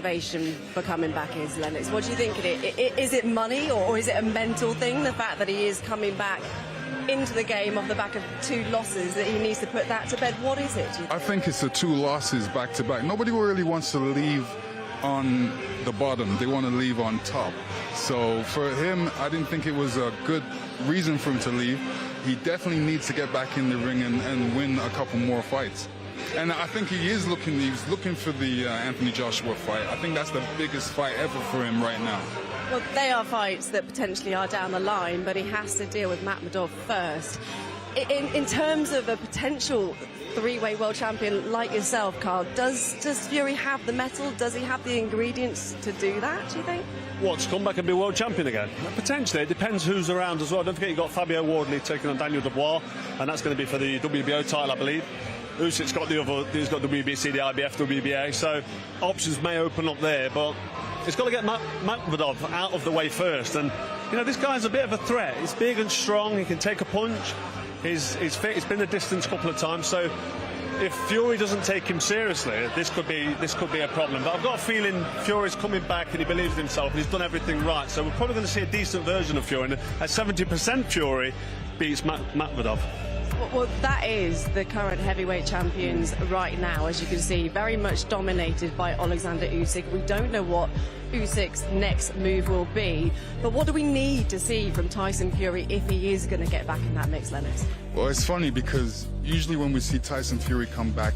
motivation for coming back is, Lennox? What do you think is it money, or is it a mental thing, the fact that he is coming back into the game off the back of 2 losses, that he needs to put that to bed? What is it, do you think? I think it's the 2 losses back to back. Nobody really wants to leave on the bottom. They want to leave on top. So for him, I didn't think it was a good reason for him to leave. He definitely needs to get back in the ring and win a couple more fights. And I think he's looking for the Anthony Joshua fight. I think that's the biggest fight ever for him right now. Well, they are fights that potentially are down the line, but he has to deal with Makhmudov first. In terms of a potential 3-way world champion like yourself, Carl, does Fury have the mettle? Does he have the ingredients to do that, do you think? What, to come back and be world champion again? Potentially. It depends who's around as well. Don't forget you've got Fabio Wardley taking on Daniel Dubois, and that's going to be for the WBO title, I believe. Usyk's got the other, he's got WBC, the IBF, WBA, so options may open up there, but it's got to get Makhmudov out of the way first. And, you know, this guy's a bit of a threat. He's big and strong, he can take a punch, he's fit, he's been the distance a couple of times, so if Fury doesn't take him seriously, this could be a problem. But I've got a feeling Fury's coming back and he believes in himself and he's done everything right. So we're probably going to see a decent version of Fury. And at 70% Fury beats Makhmudov. Well, that is the current heavyweight champions right now, as you can see, very much dominated by Alexander Usyk. We don't know what Usyk's next move will be, but what do we need to see from Tyson Fury if he is going to get back in that mix, Lennox? Well, it's funny because usually when we see Tyson Fury come back,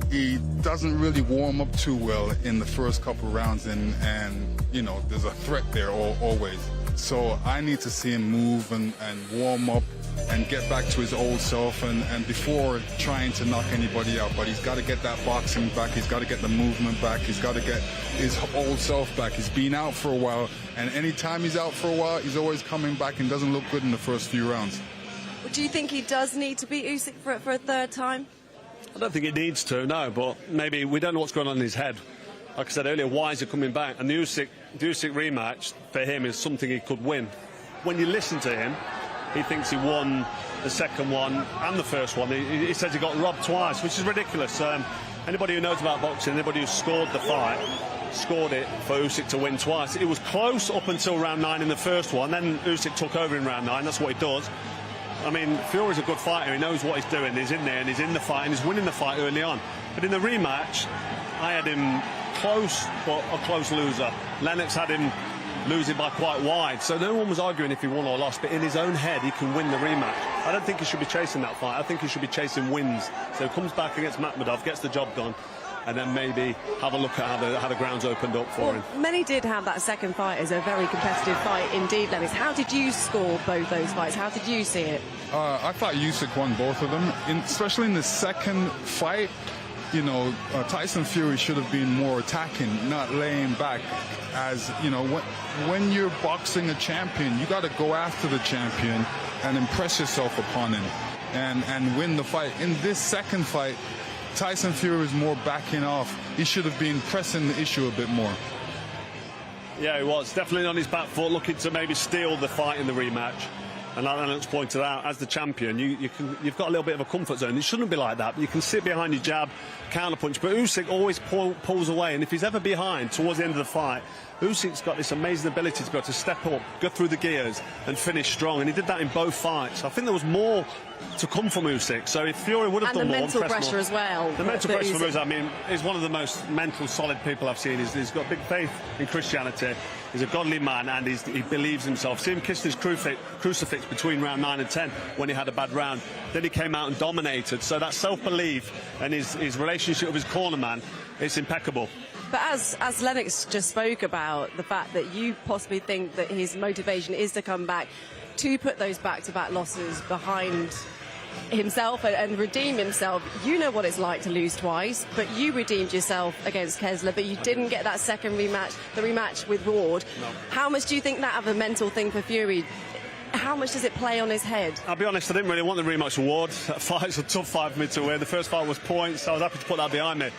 he doesn't really warm up too well in the first couple rounds, and you know, there's a threat there always. So I need to see him move and warm up and get back to his old self, and before trying to knock anybody out. But he's got to get that boxing back, he's got to get the movement back, he's got to get his old self back. He's been out for a while, and anytime he's out for a while, he's always coming back and doesn't look good in the first few rounds. Do you think he does need to beat Usyk for a third time? I don't think he needs to, no, but maybe we don't know what's going on in his head. Like I said earlier, why is he coming back? And the Usyk rematch for him is something he could win. When you listen to him, he thinks he won the second one and the first one. He says he got robbed twice, which is ridiculous. Anybody who knows about boxing, anybody who scored the fight, scored it for Usyk to win twice. It was close up until round 9 in the first one, then Usyk took over in round 9, that's what he does. I mean, Fury's a good fighter, he knows what he's doing, he's in there and he's in the fight and he's winning the fight early on. But in the rematch, I had him close, but a close loser. Lennox had him losing by quite wide, so no one was arguing if he won or lost, but in his own head he can win the rematch. I don't think he should be chasing that fight, I think he should be chasing wins. So he comes back against Makhmudov, gets the job done, and then maybe have a look at how the ground's opened up for him. Many did have that second fight as a very competitive fight indeed, Lennox. How did you score both those fights? How did you see it? I thought Usyk won both of them, especially in the second fight. You know, Tyson Fury should have been more attacking, not laying back. As you know, when you're boxing a champion, you got to go after the champion and impress yourself upon him and win the fight. In this second fight, Tyson Fury was more backing off. He should have been pressing the issue a bit more. Yeah, he was definitely on his back foot, looking to maybe steal the fight in the rematch. And like Lennox pointed out, as the champion, you've got a little bit of a comfort zone. It shouldn't be like that. You can sit behind your jab, counterpunch, but Usyk always pulls away. And if he's ever behind towards the end of the fight, Usyk's got this amazing ability to be able to step up, go through the gears, and finish strong. And he did that in both fights. I think there was more to come from Usyk. So if Fury would have done more, and the mental pressure as well. The mental pressure from Usyk, I mean, is one of the most mental, solid people I've seen. He's got big faith in Christianity. He's a godly man, and he believes himself. See him kiss his crucifix between round 9 and 10 when he had a bad round. Then he came out and dominated. So that self-belief and his relationship with his corner man, it's impeccable. But as Lennox just spoke about, the fact that you possibly think that his motivation is to come back, to put those back-to-back losses behind himself and redeem himself. You know what it's like to lose twice, but you redeemed yourself against Kessler, but you didn't get that second rematch, the rematch with Ward. No. How much do you think that of a mental thing for Fury? How much does it play on his head? I'll be honest, I didn't really want the rematch with Ward. That fight's a tough fight for me to win. The first fight was points, so I was happy to put that behind me.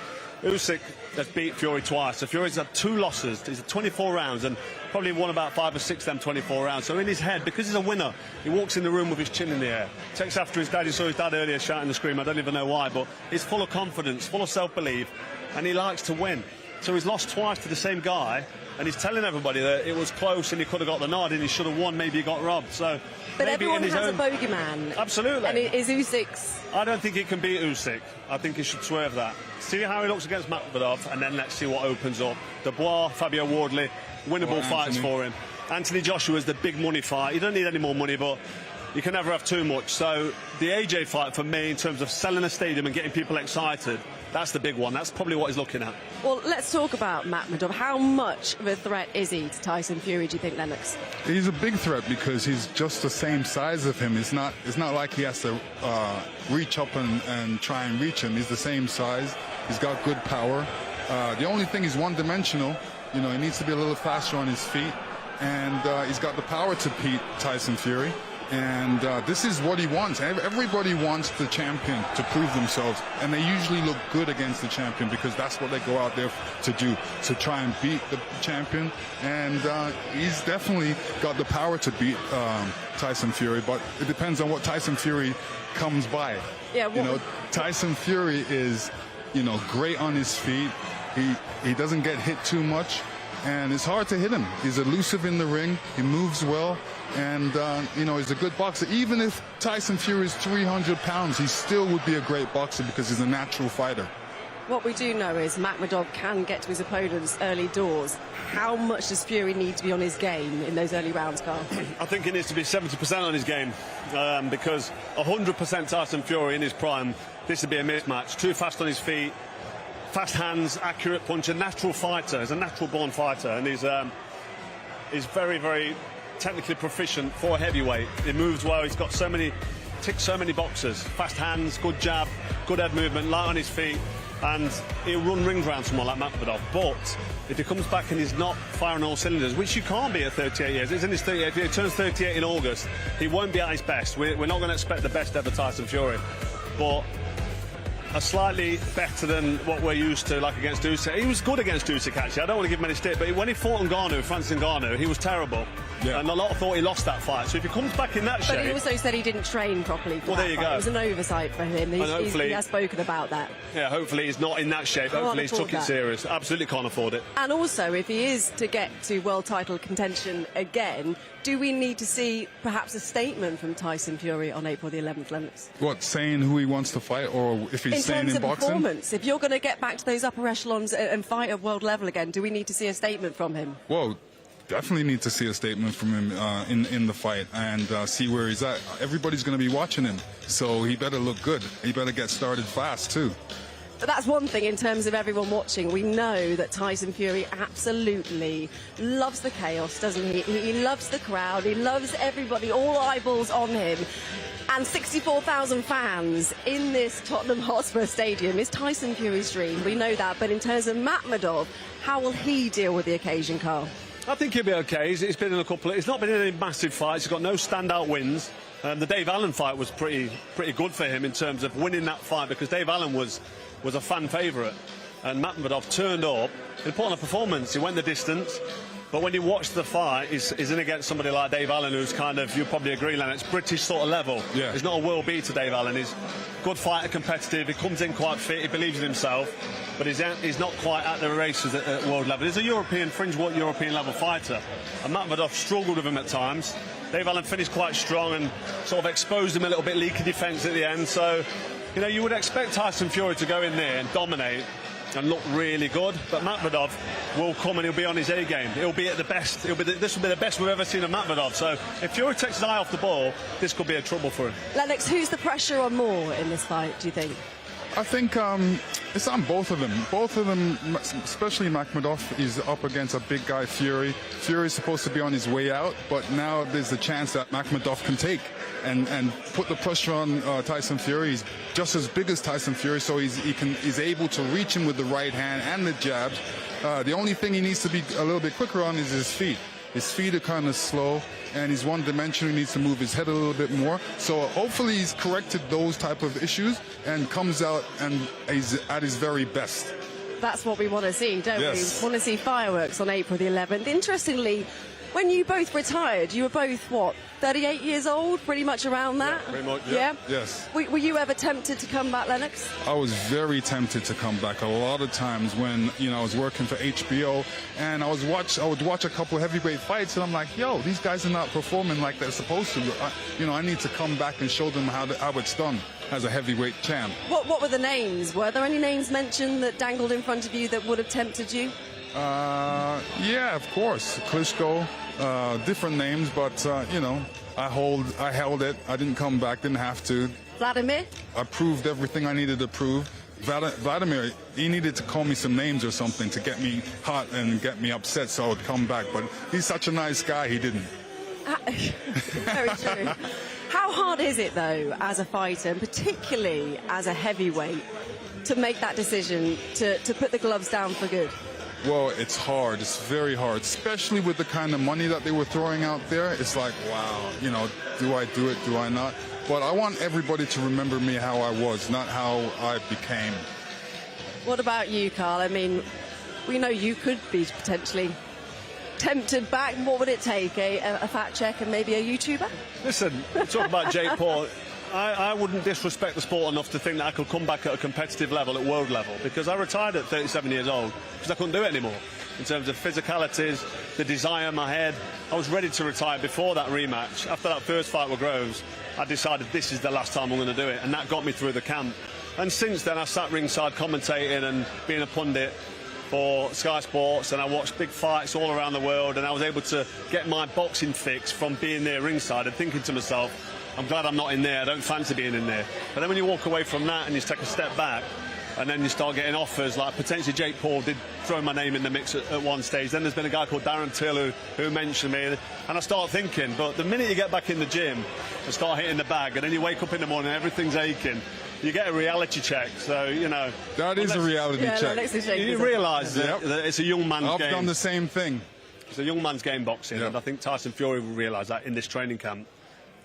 Usyk has beat Fury twice. So Fury's had 2 losses. He's had 24 rounds and probably won about 5 or 6 of them 24 rounds. So in his head, because he's a winner, he walks in the room with his chin in the air. Takes after his dad. You saw his dad earlier shouting and screaming. I don't even know why, but he's full of confidence, full of self-belief, and he likes to win. So he's lost twice to the same guy, and he's telling everybody that it was close and he could have got the nod and he should have won, maybe he got robbed. So, but maybe everyone in his has own... a bogeyman. Absolutely. And is Usyk's... I don't think he can beat Usyk. I think he should swerve that. See how he looks against Makhmudov, and then let's see what opens up. Dubois, Fabio Wardley, winnable fights for him. Anthony Joshua's the big money fight. You don't need any more money, but you can never have too much. So the AJ fight for me, in terms of selling a stadium and getting people excited, that's the big one. That's probably what he's looking at. Well, let's talk about Makhmudov. How much of a threat is he to Tyson Fury, do you think, Lennox? He's a big threat because he's just the same size of him. It's not like he has to reach up and try and reach him. He's the same size. He's got good power. The only thing, he's one-dimensional. You know, he needs to be a little faster on his feet. And he's got the power to beat Tyson Fury. And this is what he wants. Everybody wants the champion to prove themselves, and they usually look good against the champion because that's what they go out there to do, to try and beat the champion. And he's definitely got the power to beat Tyson Fury, but it depends on what Tyson Fury comes by. Yeah, well, you know, Tyson Fury is, you know, great on his feet. He doesn't get hit too much, and it's hard to hit him. He's elusive in the ring. He moves well. And, you know, he's a good boxer. Even if Tyson Fury is 300 pounds, he still would be a great boxer because he's a natural fighter. What we do know is Makhmudov can get to his opponents early doors. How much does Fury need to be on his game in those early rounds, Carl? I think he needs to be 70% on his game because 100% Tyson Fury in his prime, this would be a mismatch. Too fast on his feet, fast hands, accurate puncher, natural fighter. He's a natural-born fighter, and he's very, very technically proficient for a heavyweight. He moves well. He's got ticks so many boxes. Fast hands, good jab, good head movement, light on his feet, and he'll run rings around someone like Makhmudov. But if he comes back and he's not firing all cylinders, which you can't be at 38 years, he's in his 38, he turns 38 in August, he won't be at his best. We're not going to expect the best ever Tyson Fury, but a slightly better than what we're used to, like against Usyk. He was good against Usyk, actually. I don't want to give him any stick, but when he fought Ngannou, Francis Ngannou, he was terrible. Yeah. And a lot thought he lost that fight. So if he comes back in that shape... But he also said he didn't train properly for well, that there you fight. go. It was an oversight for him. He has spoken about that. Yeah, hopefully he's not in that shape. Hopefully he's took it serious. Absolutely can't afford it. And also, if he is to get to world title contention again, do we need to see perhaps a statement from Tyson Fury on April the 11th, Lennox? What, saying who he wants to fight, or if he's staying in boxing? In terms of performance, if you're going to get back to those upper echelons and fight at world level again, do we need to see a statement from him? Well, definitely need to see a statement from him in the fight and see where he's at. Everybody's going to be watching him, so he better look good. He better get started fast, too. But that's one thing in terms of everyone watching. We know that Tyson Fury absolutely loves the chaos, doesn't he? He loves the crowd. He loves everybody, all eyeballs on him. And 64,000 fans in this Tottenham Hotspur Stadium is Tyson Fury's dream. We know that. But in terms of Makhmudov, how will he deal with the occasion, Carl? I think he'll be okay. He's been in he's not been in any massive fights. He's got no standout wins. The Dave Allen fight was pretty good for him in terms of winning that fight, because Dave Allen was a fan favourite, and Makhmudov turned up. He put on a performance. He went the distance. But when you watch the fight, he's in against somebody like Dave Allen, who's kind of, you probably agree, Len, it's British sort of level. Yeah. He's not a world beater, Dave Allen. He's a good fighter, competitive. He comes in quite fit. He believes in himself. But he's not quite at the races at world level. He's a fringe European level fighter. And Makhmudov struggled with him at times. Dave Allen finished quite strong and sort of exposed him a little bit, leaky defence at the end. So, you know, you would expect Tyson Fury to go in there and dominate and look really good, but Makhmudov will come and he'll be on his A game. He'll be at the best. This will be the best we've ever seen of Makhmudov. So if Fury takes his eye off the ball, this could be a trouble for him. Lennox, who's the pressure on more in this fight, do you think? I think it's on both of them. Both of them, especially Makhmudov, is up against a big guy, Fury. Fury's supposed to be on his way out, but now there's a chance that Makhmudov can take and put the pressure on Tyson Fury. He's just as big as Tyson Fury, so he's able to reach him with the right hand and the jabs. The only thing he needs to be a little bit quicker on is his feet. His feet are kind of slow, and he's one-dimensional. He needs to move his head a little bit more. So hopefully he's corrected those type of issues and comes out and he's at his very best. That's what we want to see, don't we? We want to see fireworks on April the 11th. Interestingly, When you both retired, you were both, what, 38 years old, pretty much around that? Yeah, pretty much, yeah. Yes. Were you ever tempted to come back, Lennox? I was very tempted to come back a lot of times when, I was working for HBO, and I would watch a couple heavyweight fights, and I'm like, yo, these guys are not performing like they're supposed to. I need to come back and show them how it's done as a heavyweight champ. What were the names? Were there any names mentioned that dangled in front of you that would have tempted you? Yeah, of course. Klitschko, different names, but I held it. I didn't come back, didn't have to. Vladimir? I proved everything I needed to prove. Vladimir, he needed to call me some names or something to get me hot and get me upset so I would come back, but he's such a nice guy, he didn't. Very true. How hard is it, though, as a fighter, and particularly as a heavyweight, to make that decision to put the gloves down for good? Well, it's hard. It's very hard, especially with the kind of money that they were throwing out there. It's like, wow, do I do it? Do I not? But I want everybody to remember me how I was, not how I became. What about you, Carl? I mean, we know you could be potentially tempted back. What would it take? A fat check and maybe a YouTuber? Listen, talk about Jake Paul. I wouldn't disrespect the sport enough to think that I could come back at a competitive level, at world level, because I retired at 37 years old because I couldn't do it anymore. In terms of physicalities, the desire in my head, I was ready to retire before that rematch. After that first fight with Groves, I decided this is the last time I'm going to do it, and that got me through the camp. And since then, I sat ringside commentating and being a pundit for Sky Sports, and I watched big fights all around the world, and I was able to get my boxing fix from being there ringside and thinking to myself, I'm glad I'm not in there, I don't fancy being in there. But then when you walk away from that and you take a step back, and then you start getting offers, like potentially Jake Paul did throw my name in the mix at one stage. Then there's been a guy called Darren Till who mentioned me, and I start thinking, but the minute you get back in the gym and start hitting the bag, and then you wake up in the morning and everything's aching, you get a reality check. So, That is a reality check. You realise that it's a young man's game. I've done the same thing. It's a young man's game, boxing, and I think Tyson Fury will realise that in this training camp.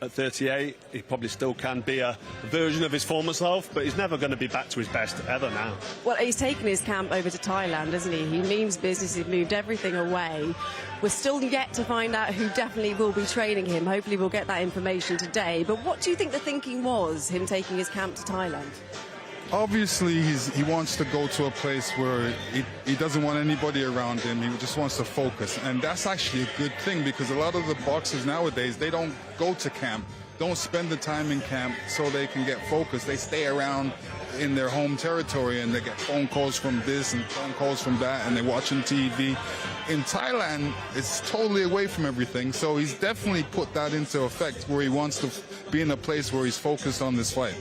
At 38, he probably still can be a version of his former self, but he's never going to be back to his best ever now. Well, he's taken his camp over to Thailand, hasn't he? He means business, he's moved everything away. We're still yet to find out who definitely will be training him. Hopefully we'll get that information today. But what do you think the thinking was, him taking his camp to Thailand? Obviously, he wants to go to a place where he doesn't want anybody around him. He just wants to focus. And that's actually a good thing, because a lot of the boxers nowadays, they don't go to camp, don't spend the time in camp so they can get focused. They stay around in their home territory, and they get phone calls from this and phone calls from that, and they're watching TV. In Thailand, it's totally away from everything, so he's definitely put that into effect, where he wants to be in a place where he's focused on this fight.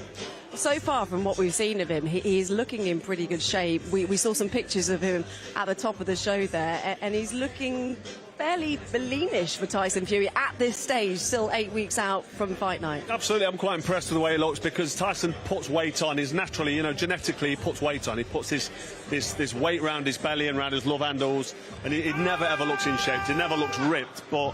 So far from what we've seen of him, he's looking in pretty good shape. We saw some pictures of him at the top of the show there, and he's looking fairly leanish for Tyson Fury at this stage, still 8 weeks out from fight night. Absolutely, I'm quite impressed with the way he looks, because Tyson puts weight on. He's naturally, genetically, he puts weight on. He puts this weight around his belly and around his love handles, and he never ever looks in shape. He never looks ripped, but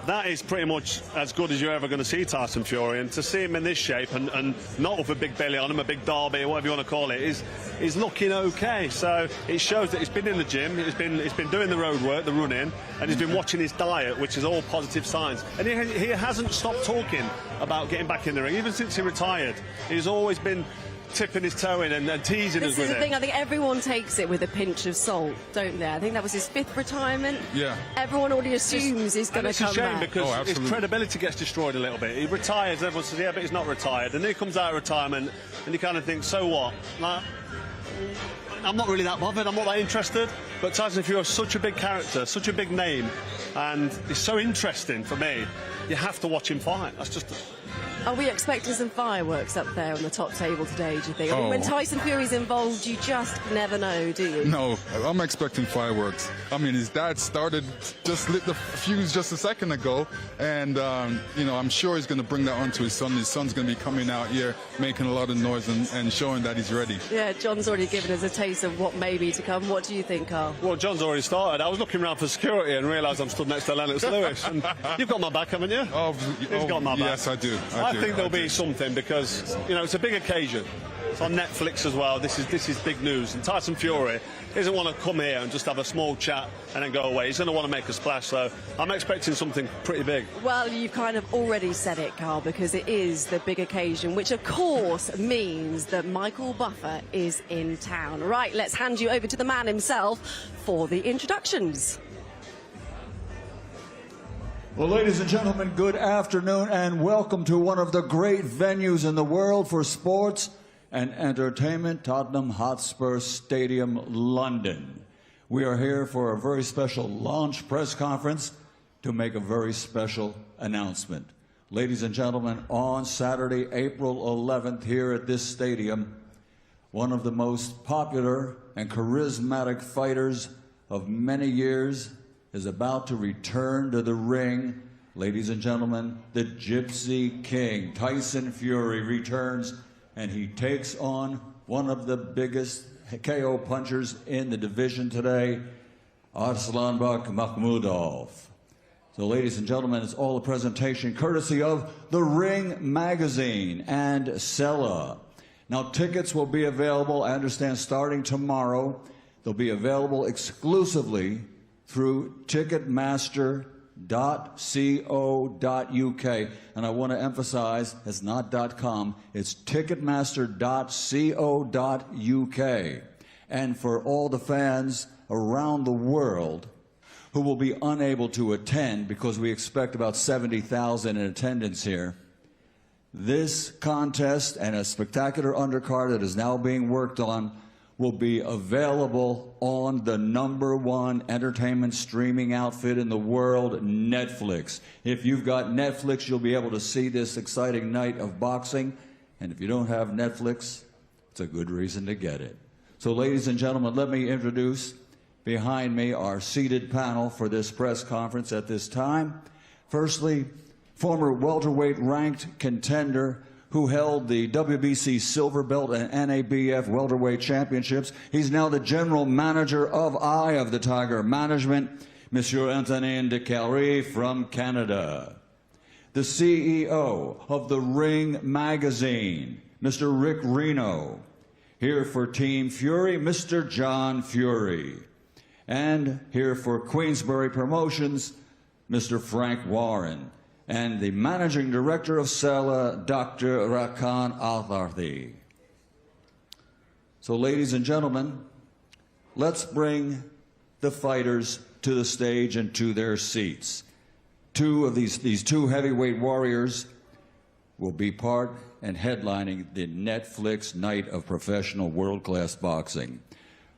that is pretty much as good as you're ever going to see Tyson Fury, and to see him in this shape and not with a big belly on him, a big derby, whatever you want to call it, is looking okay. So it shows that he's been in the gym, he's been doing the road work, the running, and he's been watching his diet, which is all positive signs. And he hasn't stopped talking about getting back in the ring, even since he retired. He's always been tipping his toe in and teasing us with it. This is the thing, I think everyone takes it with a pinch of salt, don't they? I think that was his 5th retirement. Yeah. Everyone already assumes he's going to come back. It's a shame, because his credibility gets destroyed a little bit. He retires, and everyone says, yeah, but he's not retired. And then he comes out of retirement, and you kind of think, so what? Like, I'm not really that bothered, I'm not that interested. But Tyson Fury is such a big character, such a big name, and it's so interesting for me. You have to watch him fight. That's just... Are we expecting some fireworks up there on the top table today, do you think? I mean, when Tyson Fury's involved, you just never know, do you? No, I'm expecting fireworks. I mean, his dad just lit the fuse just a second ago, and, I'm sure he's going to bring that on to his son. His son's going to be coming out here, making a lot of noise and showing that he's ready. Yeah, John's already given us a taste of what may be to come. What do you think, Carl? Well, John's already started. I was looking around for security and realised I'm stood next to Lennox Lewis. And you've got my back, haven't you? He's got my back. Yes, I do. I think there'll be something, because, it's a big occasion. It's on Netflix as well. This is big news. And Tyson Fury doesn't want to come here and just have a small chat and then go away. He's going to want to make a splash. So I'm expecting something pretty big. Well, you've kind of already said it, Carl, because it is the big occasion, which of course means that Michael Buffer is in town. Right, let's hand you over to the man himself for the introductions. Well, ladies and gentlemen, good afternoon and welcome to one of the great venues in the world for sports and entertainment, Tottenham Hotspur Stadium, London. We are here for a very special launch press conference to make a very special announcement. Ladies and gentlemen, on Saturday, April 11th, here at this stadium, one of the most popular and charismatic fighters of many years is about to return to the ring. Ladies and gentlemen, the Gypsy King, Tyson Fury, returns, and he takes on one of the biggest KO punchers in the division today, Arslanbek Makhmudov. So, ladies and gentlemen, it's all a presentation courtesy of The Ring Magazine and Sella. Now, tickets will be available, I understand, starting tomorrow. They'll be available exclusively through Ticketmaster.co.uk. And I want to emphasize, it's not .com, it's Ticketmaster.co.uk. And for all the fans around the world who will be unable to attend, because we expect about 70,000 in attendance here, this contest and a spectacular undercard that is now being worked on will be available on the #1 entertainment streaming outfit in the world, Netflix. If you've got Netflix, you'll be able to see this exciting night of boxing. And if you don't have Netflix, it's a good reason to get it. So, ladies and gentlemen, let me introduce behind me our seated panel for this press conference at this time. Firstly, former welterweight ranked contender who held the WBC silver belt and NABF welterweight championships. He's now the general manager of Eye of the Tiger Management, Monsieur Antonin de Calry from Canada. The CEO of The Ring Magazine, Mr. Rick Reno. Here for Team Fury, Mr. John Fury. And here for Queensbury Promotions, Mr. Frank Warren. And the managing director of Sella, Dr. Rakan Al-Tharthi. So, ladies and gentlemen, let's bring the fighters to the stage and to their seats. Two of these two heavyweight warriors will be part and headlining the Netflix night of professional world-class boxing.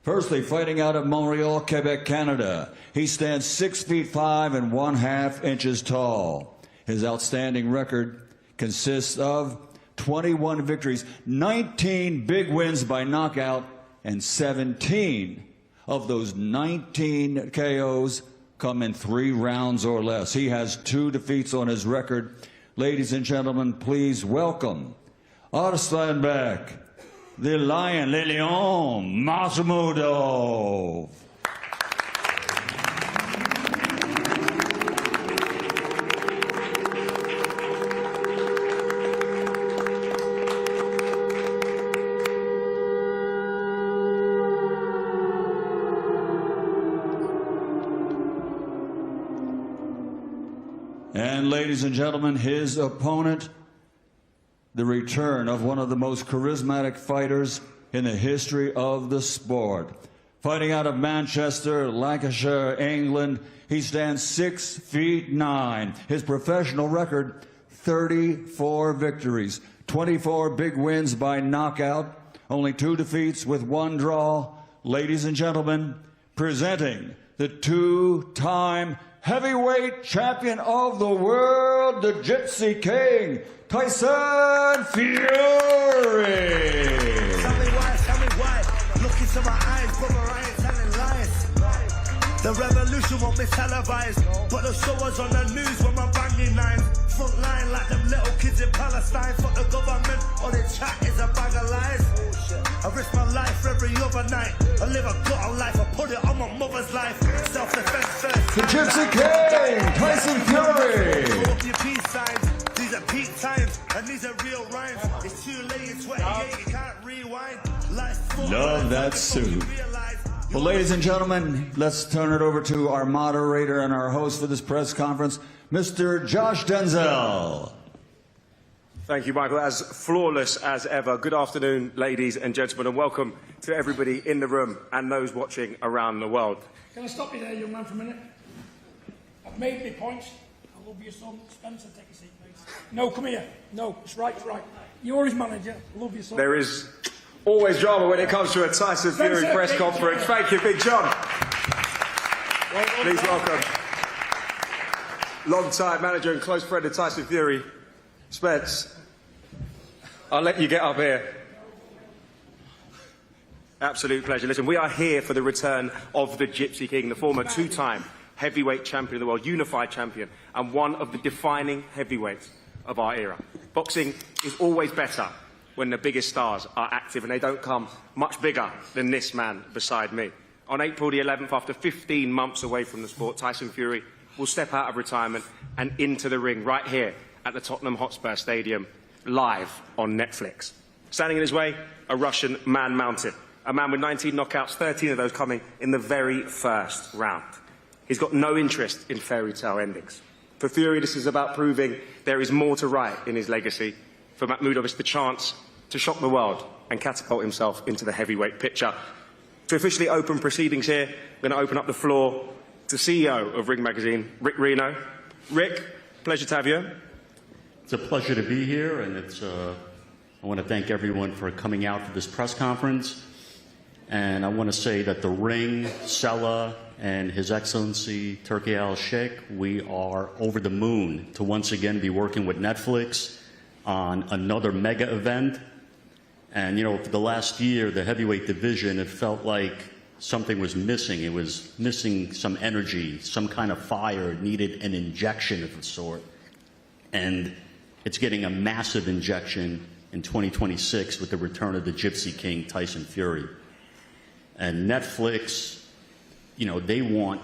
Firstly, fighting out of Montreal, Quebec, Canada, he stands 6'5" and 1/2 inches tall. His outstanding record consists of 21 victories, 19 big wins by knockout, and 17 of those 19 KOs come in 3 rounds or less. He has 2 defeats on his record. Ladies and gentlemen, please welcome Arslanbek, the Lion, Le Lion, Makhmudov. And ladies and gentlemen, his opponent, the return of one of the most charismatic fighters in the history of the sport. Fighting out of Manchester, Lancashire, England, he stands 6'9". His professional record, 34 victories, 24 big wins by knockout, only 2 defeats with 1 draw. Ladies and gentlemen, presenting the 2-time heavyweight champion of the world, the Gypsy King, Tyson Fury. Tell me why, look into my eyes, brother, I ain't telling lies. The revolution won't be televised, but the show us on the news when I'm banging lines. Front line like them little kids in Palestine. Fuck the government, or the chat is a bag of lies. I risk my life every other night. I live a gutted life, I put it on my mother's life. Self-defense first. The Gypsy King, Tyson Fury. Throw up your peace signs, these are peace times, and these are real rhymes. It's too late in 28, you can't rewind. Love that suit. Well, ladies and gentlemen, let's turn it over to our moderator and our host for this press conference, Mr. Josh Denzel. Thank you, Michael. As flawless as ever. Good afternoon, ladies and gentlemen, and welcome to everybody in the room and those watching around the world. Can I stop you there, young man, for a minute? I've made my points. I love your son. Spencer, take a seat, please. No, come here. No, it's right, it's right. You're his manager. I love your son. There is always drama when it comes to a Tyson Fury Spencer, press conference. Thank you, Big John. Please welcome long-time manager and close friend of Tyson Fury, Spence. I'll let you get up here. Absolute pleasure. Listen, we are here for the return of the Gypsy King, the former two-time heavyweight champion of the world, unified champion, and one of the defining heavyweights of our era. Boxing is always better when the biggest stars are active, and they don't come much bigger than this man beside me. On April the 11th, after 15 months away from the sport, Tyson Fury will step out of retirement and into the ring right here at the Tottenham Hotspur Stadium, live on Netflix. Standing in his way, a Russian man mounted. A man with 19 knockouts, 13 of those coming in the very first round. He's got no interest in fairy tale endings. For Fury, this is about proving there is more to write in his legacy. For Makhmudov, it's the chance to shock the world and catapult himself into the heavyweight picture. To officially open proceedings here, I'm going to open up the floor to CEO of Ring Magazine, Rick Reno. Rick, pleasure to have you. It's a pleasure to be here, and I want to thank everyone for coming out for this press conference. And I want to say that the Ring, Sella, and His Excellency Turki Al-Sheikh, we are over the moon to once again be working with Netflix on another mega event. And, you know, for the last year, the heavyweight division, it felt like something was missing. It was missing some energy, some kind of fire. It needed an injection of the sort. And it's getting a massive injection in 2026 with the return of the Gypsy King, Tyson Fury. And Netflix, you know, they want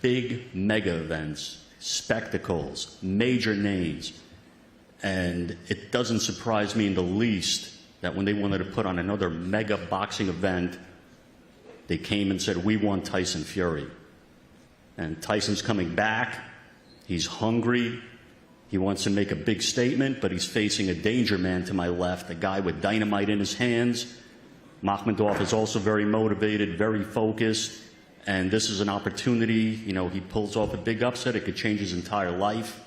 big mega events, spectacles, major names. And it doesn't surprise me in the least that when they wanted to put on another mega boxing event, they came and said, we want Tyson Fury. And Tyson's coming back. He's hungry. He wants to make a big statement, but he's facing a danger man to my left, a guy with dynamite in his hands. Makhmudov is also very motivated, very focused, and this is an opportunity. You know, he pulls off a big upset. It could change his entire life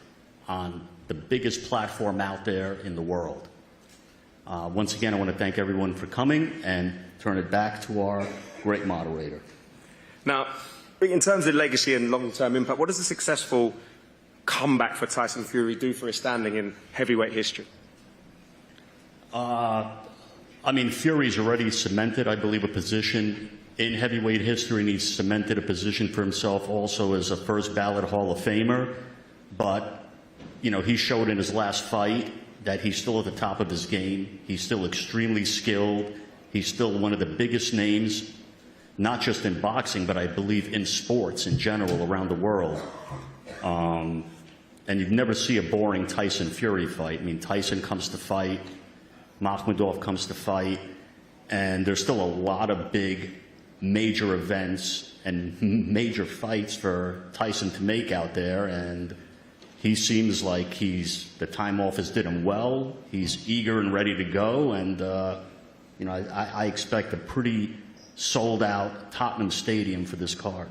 on the biggest platform out there in the world. Once again, I want to thank everyone for coming and turn it back to our great moderator. Now, in terms of legacy and long-term impact, what does a successful comeback for Tyson Fury do for his standing in heavyweight history? I mean, Fury's already cemented, I believe, a position in heavyweight history, and he's cemented a position for himself also as a first ballot Hall of Famer. But, you know, he showed in his last fight that he's still at the top of his game. He's still extremely skilled. He's still one of the biggest names, not just in boxing, but I believe in sports in general around the world. And you'd never see a boring Tyson Fury fight. I mean, Tyson comes to fight, Makhmudov comes to fight, and there's still a lot of big, major events and major fights for Tyson to make out there, and he seems like the time off has did him well. He's eager and ready to go, and you know, I expect a pretty sold-out Tottenham Stadium for this card.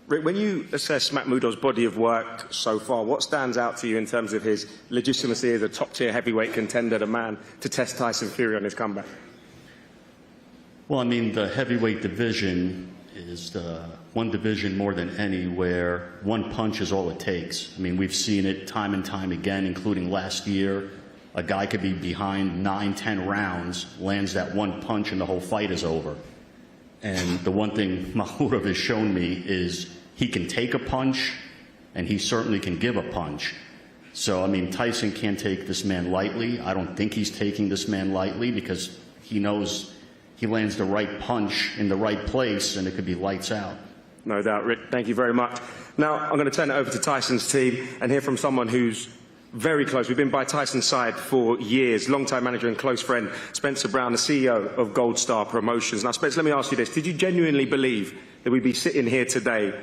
Rick, when you assess Makhmudov's body of work so far, what stands out to you in terms of his legitimacy as a top-tier heavyweight contender, the man to test Tyson Fury on his comeback? Well, I mean, the heavyweight division is the one division more than any where one punch is all it takes. I mean, we've seen it time and time again, including last year. A guy could be behind 9-10 rounds, lands that one punch, and the whole fight is over. And the one thing Makhmudov has shown me is he can take a punch, and he certainly can give a punch. So, I mean, Tyson can't take this man lightly. I don't think he's taking this man lightly because he knows he lands the right punch in the right place, and it could be lights out. No doubt, Rick. Thank you very much. Now, I'm going to turn it over to Tyson's team and hear from someone who's very close. We've been by Tyson's side for years. Long-time manager and close friend, Spencer Brown, the CEO of Gold Star Promotions. Now, Spencer, let me ask you this. Did you genuinely believe that we'd be sitting here today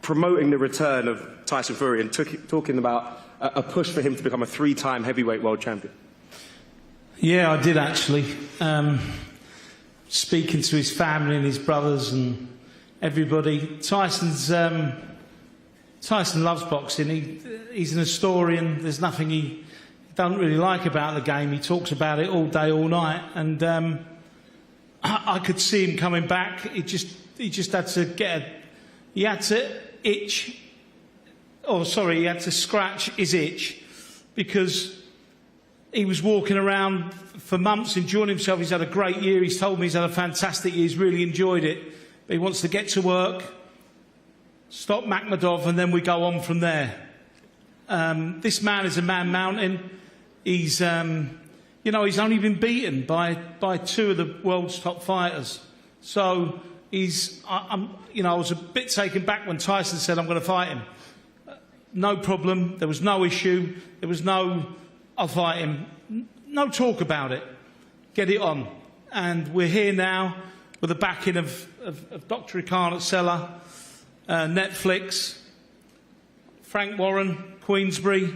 promoting the return of Tyson Fury and talking about a push for him to become a 3-time heavyweight world champion? Yeah, I did actually. Speaking to his family and his brothers and everybody. Tyson loves boxing. He's an historian. There's nothing he doesn't really like about the game. He talks about it all day, all night. And I could see him coming back. He just had to he had to itch. Oh, sorry, he had to scratch his itch because he was walking around for months enjoying himself. He's had a great year. He's told me he's had a fantastic year. He's really enjoyed it. But he wants to get to work, stop Makhmudov, and then we go on from there. This man is a man mountain. He's, you know, he's only been beaten by 2 of the world's top fighters. So he's, you know, I was a bit taken back when Tyson said, I'm going to fight him. No problem. There was no issue. There was no, I'll fight him. No talk about it. Get it on. And we're here now with the backing of Dr. Khan at Cellar, Netflix, Frank Warren, Queensbury.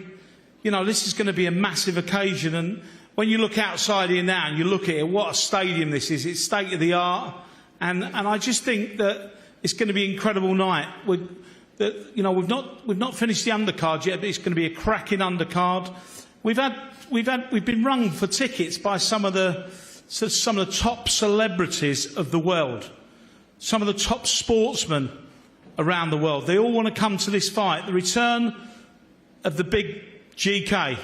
You know, this is going to be a massive occasion. And when you look outside here now and you look at it, what a stadium this is. It's state of the art. And I just think that it's going to be an incredible night. You know, we've not finished the undercard yet, but it's going to be a cracking undercard. We've been rung for tickets by some of the top celebrities of the world, some of the top sportsmen around the world. They all want to come to this fight. The return of the big GK,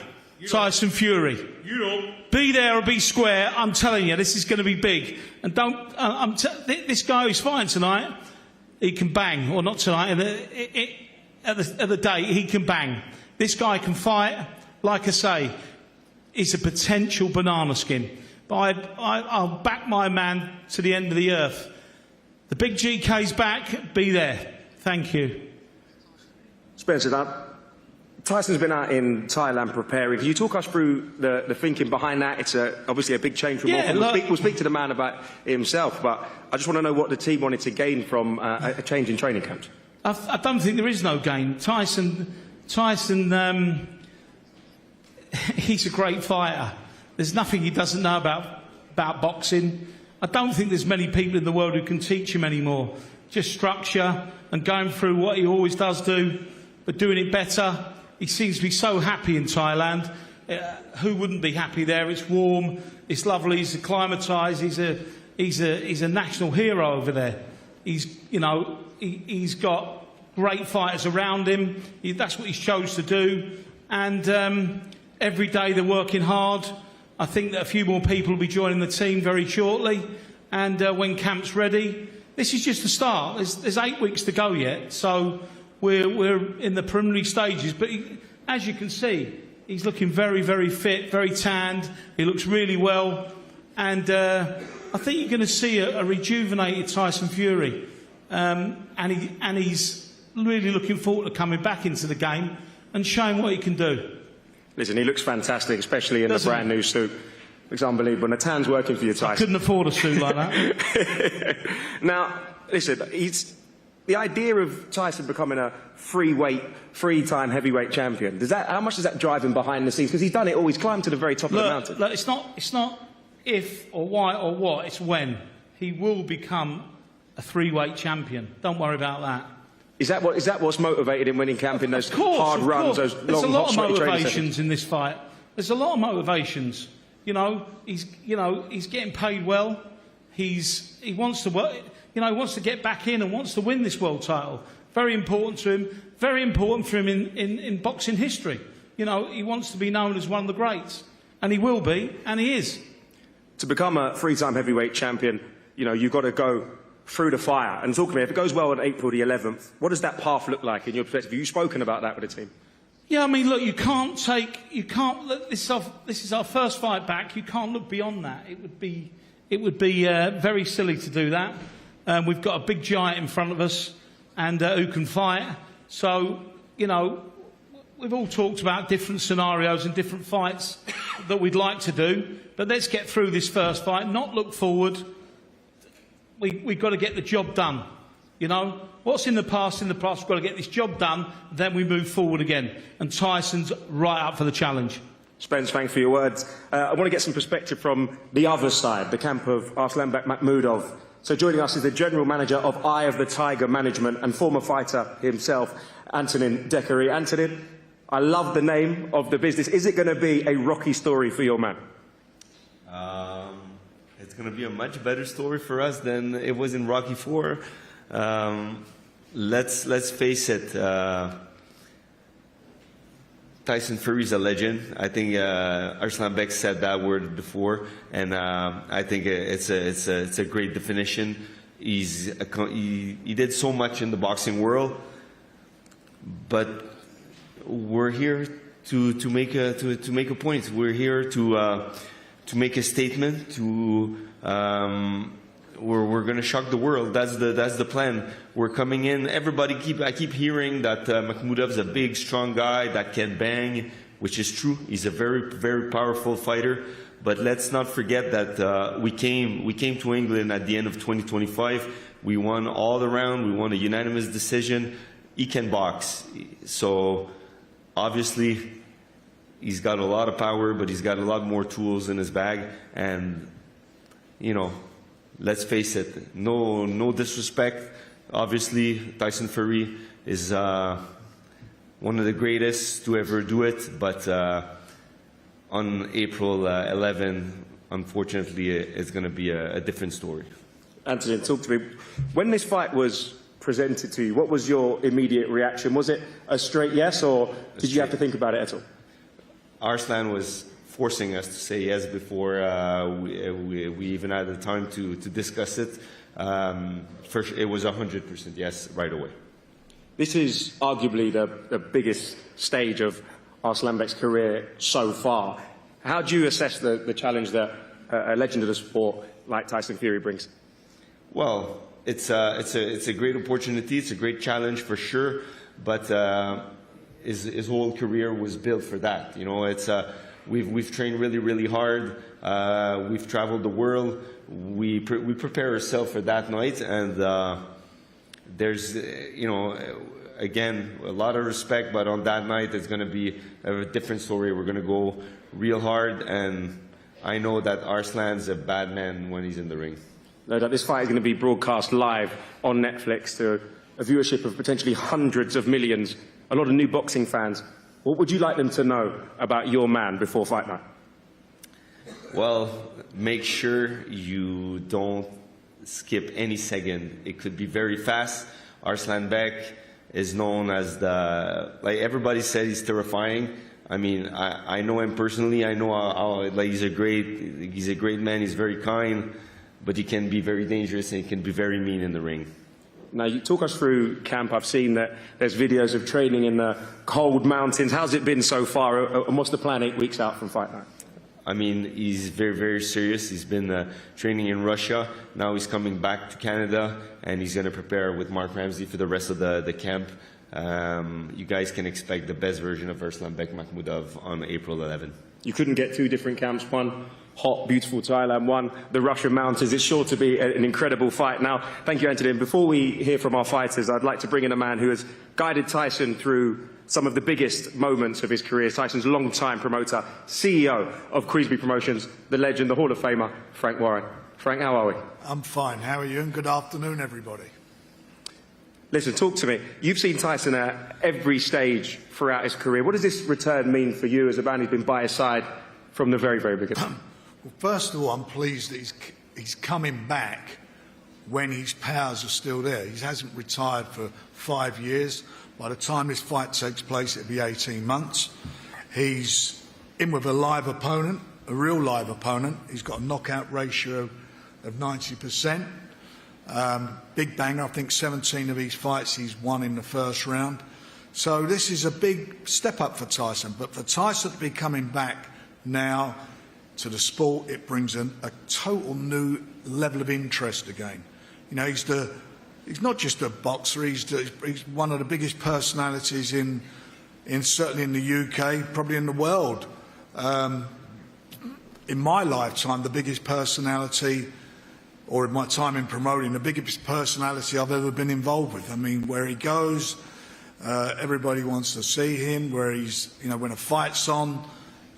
Tyson Fury. Be there or be square. I'm telling you, this is going to be big. And this guy who's fighting tonight, he can bang, or not tonight. At the day, he can bang. This guy can fight. Like I say, he's a potential banana skin. But I'll back my man to the end of the earth. The big GK's back. Be there. Thank you. Spencer, now, Tyson's been out in Thailand preparing. Can you talk us through the thinking behind that? It's obviously a big change from we'll speak to the man about himself, but I just want to know what the team wanted to gain from a change in training camps. I don't think there is no gain. Tyson, he's a great fighter. There's nothing he doesn't know about boxing. I don't think there's many people in the world who can teach him anymore. Just structure and going through what he always does do, but doing it better. He seems to be so happy in Thailand. Who wouldn't be happy there? It's warm, it's lovely, he's acclimatised, he's a national hero over there. He's got great fighters around him. That's what he chose to do. And every day they're working hard. I think that a few more people will be joining the team very shortly. And when camp's ready, this is just the start. There's 8 weeks to go yet. So we're in the preliminary stages. But as you can see, he's looking very, very fit, very tanned. He looks really well. And I think you're going to see a rejuvenated Tyson Fury. And he's really looking forward to coming back into the game and showing what he can do. Listen, he looks fantastic, especially in the brand new suit. Looks unbelievable. And the tan's working for you, Tyson. I couldn't afford a suit like that. Now, listen, the idea of Tyson becoming a 3-time heavyweight champion, how much does that drive him behind the scenes? Because he's done it all. He's climbed to the very top of the mountain. Look, it's not if or why or what. It's when. He will become a 3-weight champion. Don't worry about that. Is that what's motivated him winning camp in those hard runs, those long, hot, sweaty training sessions? There's a lot of motivations in this fight. There's a lot of motivations. You know, he's getting paid well. He wants to work. He wants to get back in and wants to win this world title. Very important to him. Very important for him in boxing history. He wants to be known as one of the greats, and he will be, and he is. To become a 3-time heavyweight champion, you've got to go through the fire. And talk to me, if it goes well on April the 11th, what does that path look like in your perspective? Have you spoken about that with the team? Yeah, I mean, look, this is our first fight back. You can't look beyond that. It would be very silly to do that. We've got a big giant in front of us, and who can fight. So, we've all talked about different scenarios and different fights that we'd like to do, but let's get through this first fight, not look forward. We've got to get the job done. You know, what's in the past, we've got to get this job done, then we move forward again. And Tyson's right up for the challenge. Spence, thanks for your words. I want to get some perspective from the other side, the camp of Arslanbek Makhmudov. So joining us is the General Manager of Eye of the Tiger Management and former fighter himself, Antonin Dekary. Antonin, I love the name of the business. Is it going to be a rocky story for your man? It's going to be a much better story for us than it was in Rocky IV. Let's face it. Tyson Fury is a legend. I think Arslanbek said that word before, and I think it's a great definition. He did so much in the boxing world, but we're here to make a point. We're here to make a statement. We're going to shock the world. That's the plan. We're coming in. I keep hearing that Makhmudov's a big, strong guy that can bang, which is true. He's a very, very powerful fighter. But let's not forget that we came to England at the end of 2025. We won all the round. We won a unanimous decision. He can box. So obviously he's got a lot of power, but he's got a lot more tools in his bag. And you know, let's face it, no disrespect. Obviously, Tyson Fury is one of the greatest to ever do it, but on April 11, unfortunately, it's going to be a different story. Anthony, talk to me. When this fight was presented to you, what was your immediate reaction? Was it a straight yes, or did you have to think about it at all? Arslan was forcing us to say yes before we even had the time to discuss it. First, it was 100% yes right away. This is arguably the biggest stage of Arslanbek's career so far. How do you assess the challenge that a legend of the sport like Tyson Fury brings? Well, it's a great opportunity. It's a great challenge for sure. But his whole career was built for that. You know, we've trained really, really hard. We've traveled the world. We prepare ourselves for that night, and there's, you know, again, a lot of respect. But on that night, it's going to be a different story. We're going to go real hard, and I know that Arslan's a bad man when he's in the ring. No doubt, this fight is going to be broadcast live on Netflix to a viewership of potentially hundreds of millions. A lot of new boxing fans. What would you like them to know about your man before fight night? Well, make sure you don't skip any second. It could be very fast. Arslanbek is known as like everybody said, he's terrifying. I mean, I know him personally. I know how like he's a great man. He's very kind, but he can be very dangerous and he can be very mean in the ring. Now, you talk us through camp. I've seen that there's videos of training in the cold mountains. How's it been so far, and what's the plan 8 weeks out from fight night? I mean, he's very, very serious. He's been training in Russia. Now he's coming back to Canada, and he's going to prepare with Mark Ramsey for the rest of the camp. You guys can expect the best version of Arslanbek Makhmudov on April 11. You couldn't get two different camps. One hot, beautiful Thailand, one the Russian mountains. It's sure to be an incredible fight. Now, thank you, Anthony. Before we hear from our fighters, I'd like to bring in a man who has guided Tyson through some of the biggest moments of his career. Tyson's long-time promoter, CEO of Creasby Promotions, the legend, the Hall of Famer, Frank Warren. Frank, how are we? I'm fine. How are you? And good afternoon, everybody. Listen, talk to me. You've seen Tyson at every stage throughout his career. What does this return mean for you as a man who's been by his side from the very, very beginning? Well, first of all, I'm pleased that he's coming back when his powers are still there. He hasn't retired for 5 years. By the time this fight takes place, it'll be 18 months. He's in with a live opponent, a real live opponent. He's got a knockout ratio of 90%. Big banger. I think 17 of his fights he's won in the first round. So this is a big step up for Tyson. But for Tyson to be coming back now to the sport, it brings a total new level of interest again. You know, he's not just a boxer. He's one of the biggest personalities in certainly in the UK, probably in the world. In my lifetime, the biggest personality, or in my time in promoting, the biggest personality I've ever been involved with. I mean, where he goes, everybody wants to see him. Where he's, you know, when a fight's on,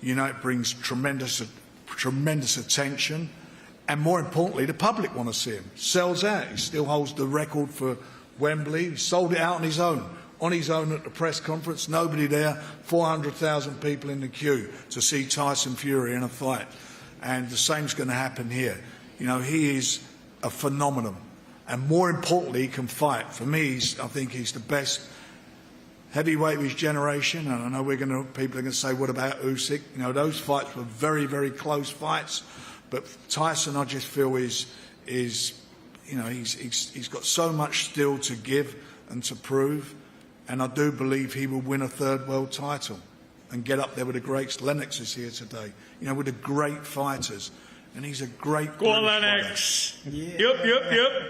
you know, it brings tremendous attention. And more importantly, the public want to see him. Sells out. He still holds the record for Wembley. He sold it out on his own. On his own at the press conference, nobody there, 400,000 people in the queue to see Tyson Fury in a fight. And the same's going to happen here. You know, he is a phenomenon. And more importantly, he can fight. For me, I think he's the best heavyweight of his generation. And I know people are going to say, what about Usyk? You know, those fights were very, very close fights. But Tyson, I just feel is you know, he's got so much still to give and to prove. And I do believe he will win a third world title and get up there with the greats. Lennox is here today, you know, with the great fighters. And he's a great... Go on, Lennox. Yeah. Yep.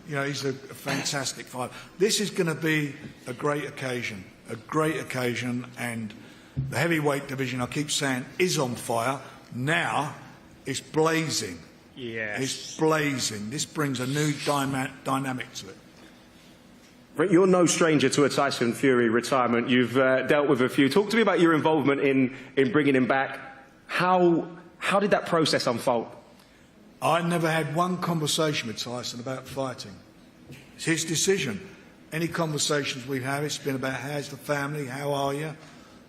You know, he's a fantastic fighter. This is going to be a great occasion, and the heavyweight division, I keep saying, is on fire. Now it's blazing. Yes. It's blazing. This brings a new dynamic to it. You're no stranger to a Tyson Fury retirement. You've dealt with a few. Talk to me about your involvement in bringing him back. How did that process unfold? I never had one conversation with Tyson about fighting. It's his decision. Any conversations we've had, it's been about how's the family, how are you?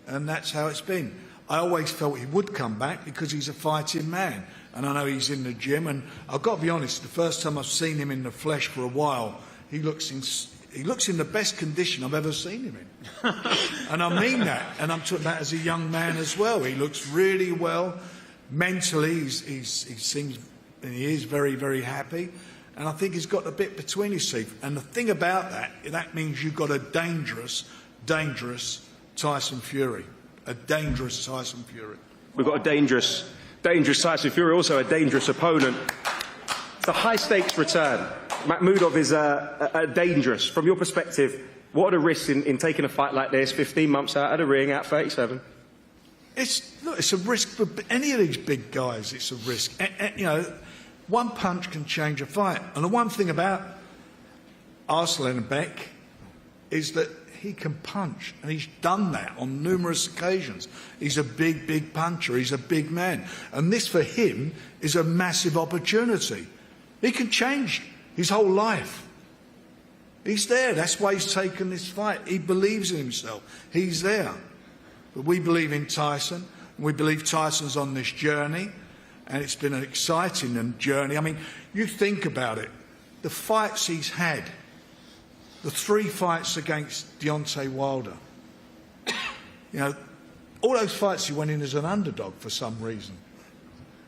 And that's how it's been. I always felt he would come back because he's a fighting man. And I know he's in the gym. And I've got to be honest, the first time I've seen him in the flesh for a while, he looks in the best condition I've ever seen him in. And I mean that. And I'm talking about as a young man as well. He looks really well. Mentally, he seems, and he is very, very happy. And I think he's got a bit between his teeth. And the thing about that means you've got a dangerous Tyson Fury. A dangerous Tyson Fury. We've got a dangerous Tyson Fury, also a dangerous opponent. It's a high-stakes return. Makhmudov is dangerous. From your perspective, what are the risks in taking a fight like this, 15 months out of the ring, at 37? It's a risk for any of these big guys. It's a risk. You know, one punch can change a fight. And the one thing about Arslanbek is that he can punch, and he's done that on numerous occasions. He's a big puncher. He's a big man. And this, for him, is a massive opportunity. He can change his whole life. He's there. That's why he's taken this fight. He believes in himself. He's there. But we believe in Tyson. And we believe Tyson's on this journey. And it's been an exciting journey. I mean, you think about it. The fights he's had. The 3 fights against Deontay Wilder. You know, all those fights he went in as an underdog for some reason.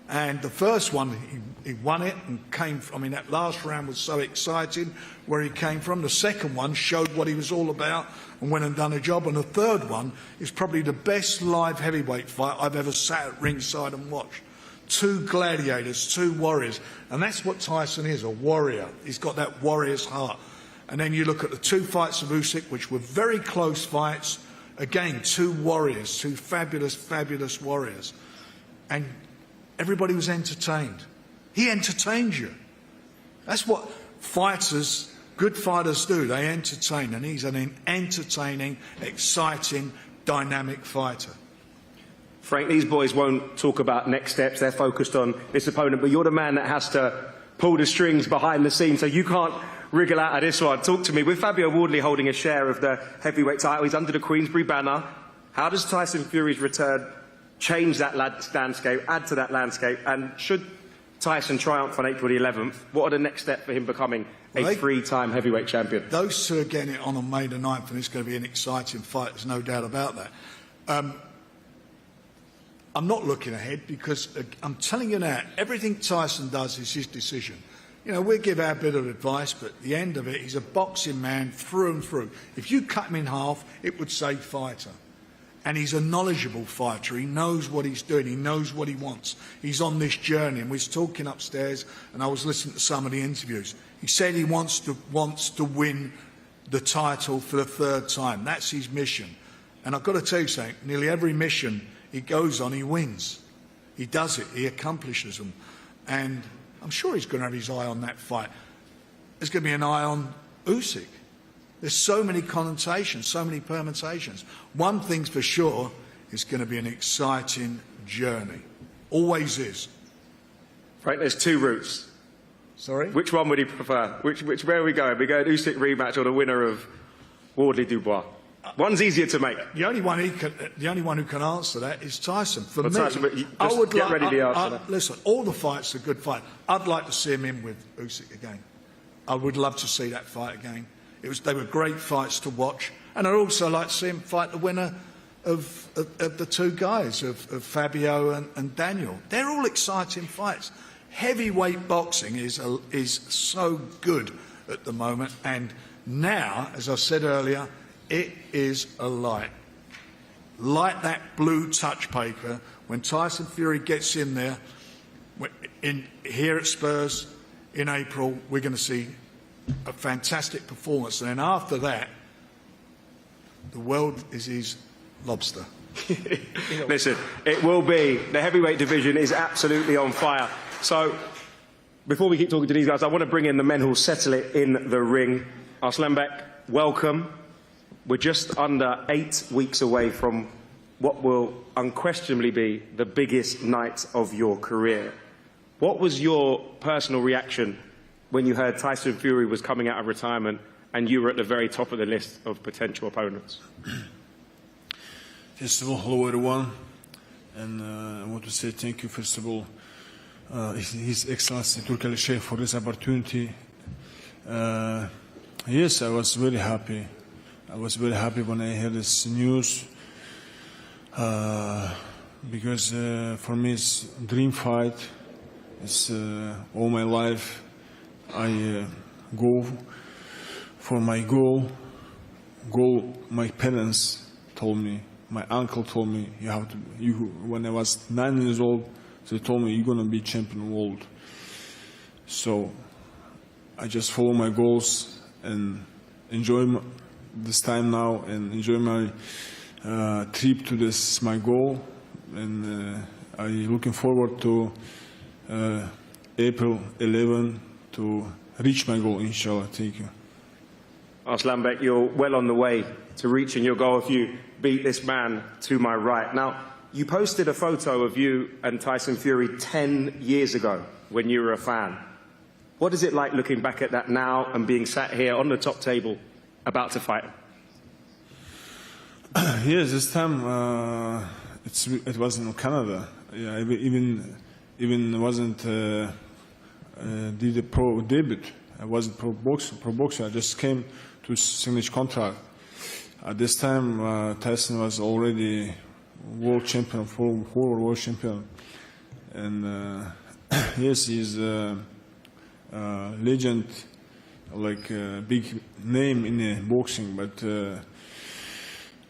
And the first one, he won it and came from, I mean, that last round was so exciting where he came from. The second one showed what he was all about and went and done a job. And the third one is probably the best live heavyweight fight I've ever sat at ringside and watched. 2 gladiators, 2 warriors. And that's what Tyson is, a warrior. He's got that warrior's heart. And then you look at the 2 fights of Usyk, which were very close fights. Again, 2 warriors, 2 fabulous warriors. And everybody was entertained. He entertained you. That's what fighters, good fighters do. They entertain. And he's an entertaining, exciting, dynamic fighter. Frank, these boys won't talk about next steps. They're focused on this opponent. But you're the man that has to pull the strings behind the scenes, so you can't wriggle out of this one. Talk to me. With Fabio Wardley holding a share of the heavyweight title, he's under the Queensberry banner. How does Tyson Fury's return change that landscape, add to that landscape? And should Tyson triumph on April the 11th, what are the next steps for him becoming a 3-time heavyweight champion? Those 2 are getting it on May the 9th, and it's going to be an exciting fight. There's no doubt about that. I'm not looking ahead because I'm telling you now, everything Tyson does is his decision. You know, we give our bit of advice, but at the end of it, he's a boxing man through and through. If you cut him in half, it would say fighter. And he's a knowledgeable fighter. He knows what he's doing. He knows what he wants. He's on this journey. And we was talking upstairs, and I was listening to some of the interviews. He said he wants to win the title for the 3rd time. That's his mission. And I've got to tell you something, nearly every mission he goes on, he wins. He does it, he accomplishes them. And I'm sure he's going to have his eye on that fight. There's going to be an eye on Usyk. There's so many connotations, so many permutations. One thing's for sure, it's going to be an exciting journey. Always is. Right, there's 2 routes. Sorry? Which one would he prefer? Where are we going? We go Usyk rematch or the winner of Wardley-Dubois? One's easier to make. The only one who can answer that is Tyson. For well, me, Tyson, I would get ready the answer. Listen, all the fights are good fights. I'd like to see him in with Usyk again. I would love to see that fight again. They were great fights to watch, and I'd also like to see him fight the winner of the 2 guys, of Fabio and Daniel. They're all exciting fights. Heavyweight boxing is so good at the moment, and now, as I said earlier, it is a light. Like that blue touch paper, when Tyson Fury gets in there, here at Spurs in April, we're going to see a fantastic performance. And then after that, the world is his lobster. Listen, it will be. The heavyweight division is absolutely on fire. So, before we keep talking to these guys, I want to bring in the men who'll settle it in the ring. Arslanbek, welcome. We're just under 8 weeks away from what will unquestionably be the biggest night of your career. What was your personal reaction when you heard Tyson Fury was coming out of retirement and you were at the very top of the list of potential opponents? First of all, hello everyone, and I want to say thank you, first of all, His Excellency Turki Ali Sheikh for this opportunity. Yes, I was very happy. I was very happy when I heard this news, because for me it's a dream fight. It's all my life I go for my goal. My parents told me, my uncle told me, when I was 9 years old, they told me, you're going to be champion of the world. So I just follow my goals and enjoy this time now and enjoy my trip to this, my goal. And I'm looking forward to April 11 to reach my goal, inshallah. Thank you. Arslanbek, you're well on the way to reaching your goal if you beat this man to my right. Now, you posted a photo of you and Tyson Fury 10 years ago when you were a fan. What is it like looking back at that now and being sat here on the top table about to fight? Yes, this time it was in Canada. Yeah, even wasn't did a pro debut. I wasn't pro boxer. I just came to signature contract. At this time, Tyson was already world champion, former world champion, and yes, he's a legend, like a big name in boxing. But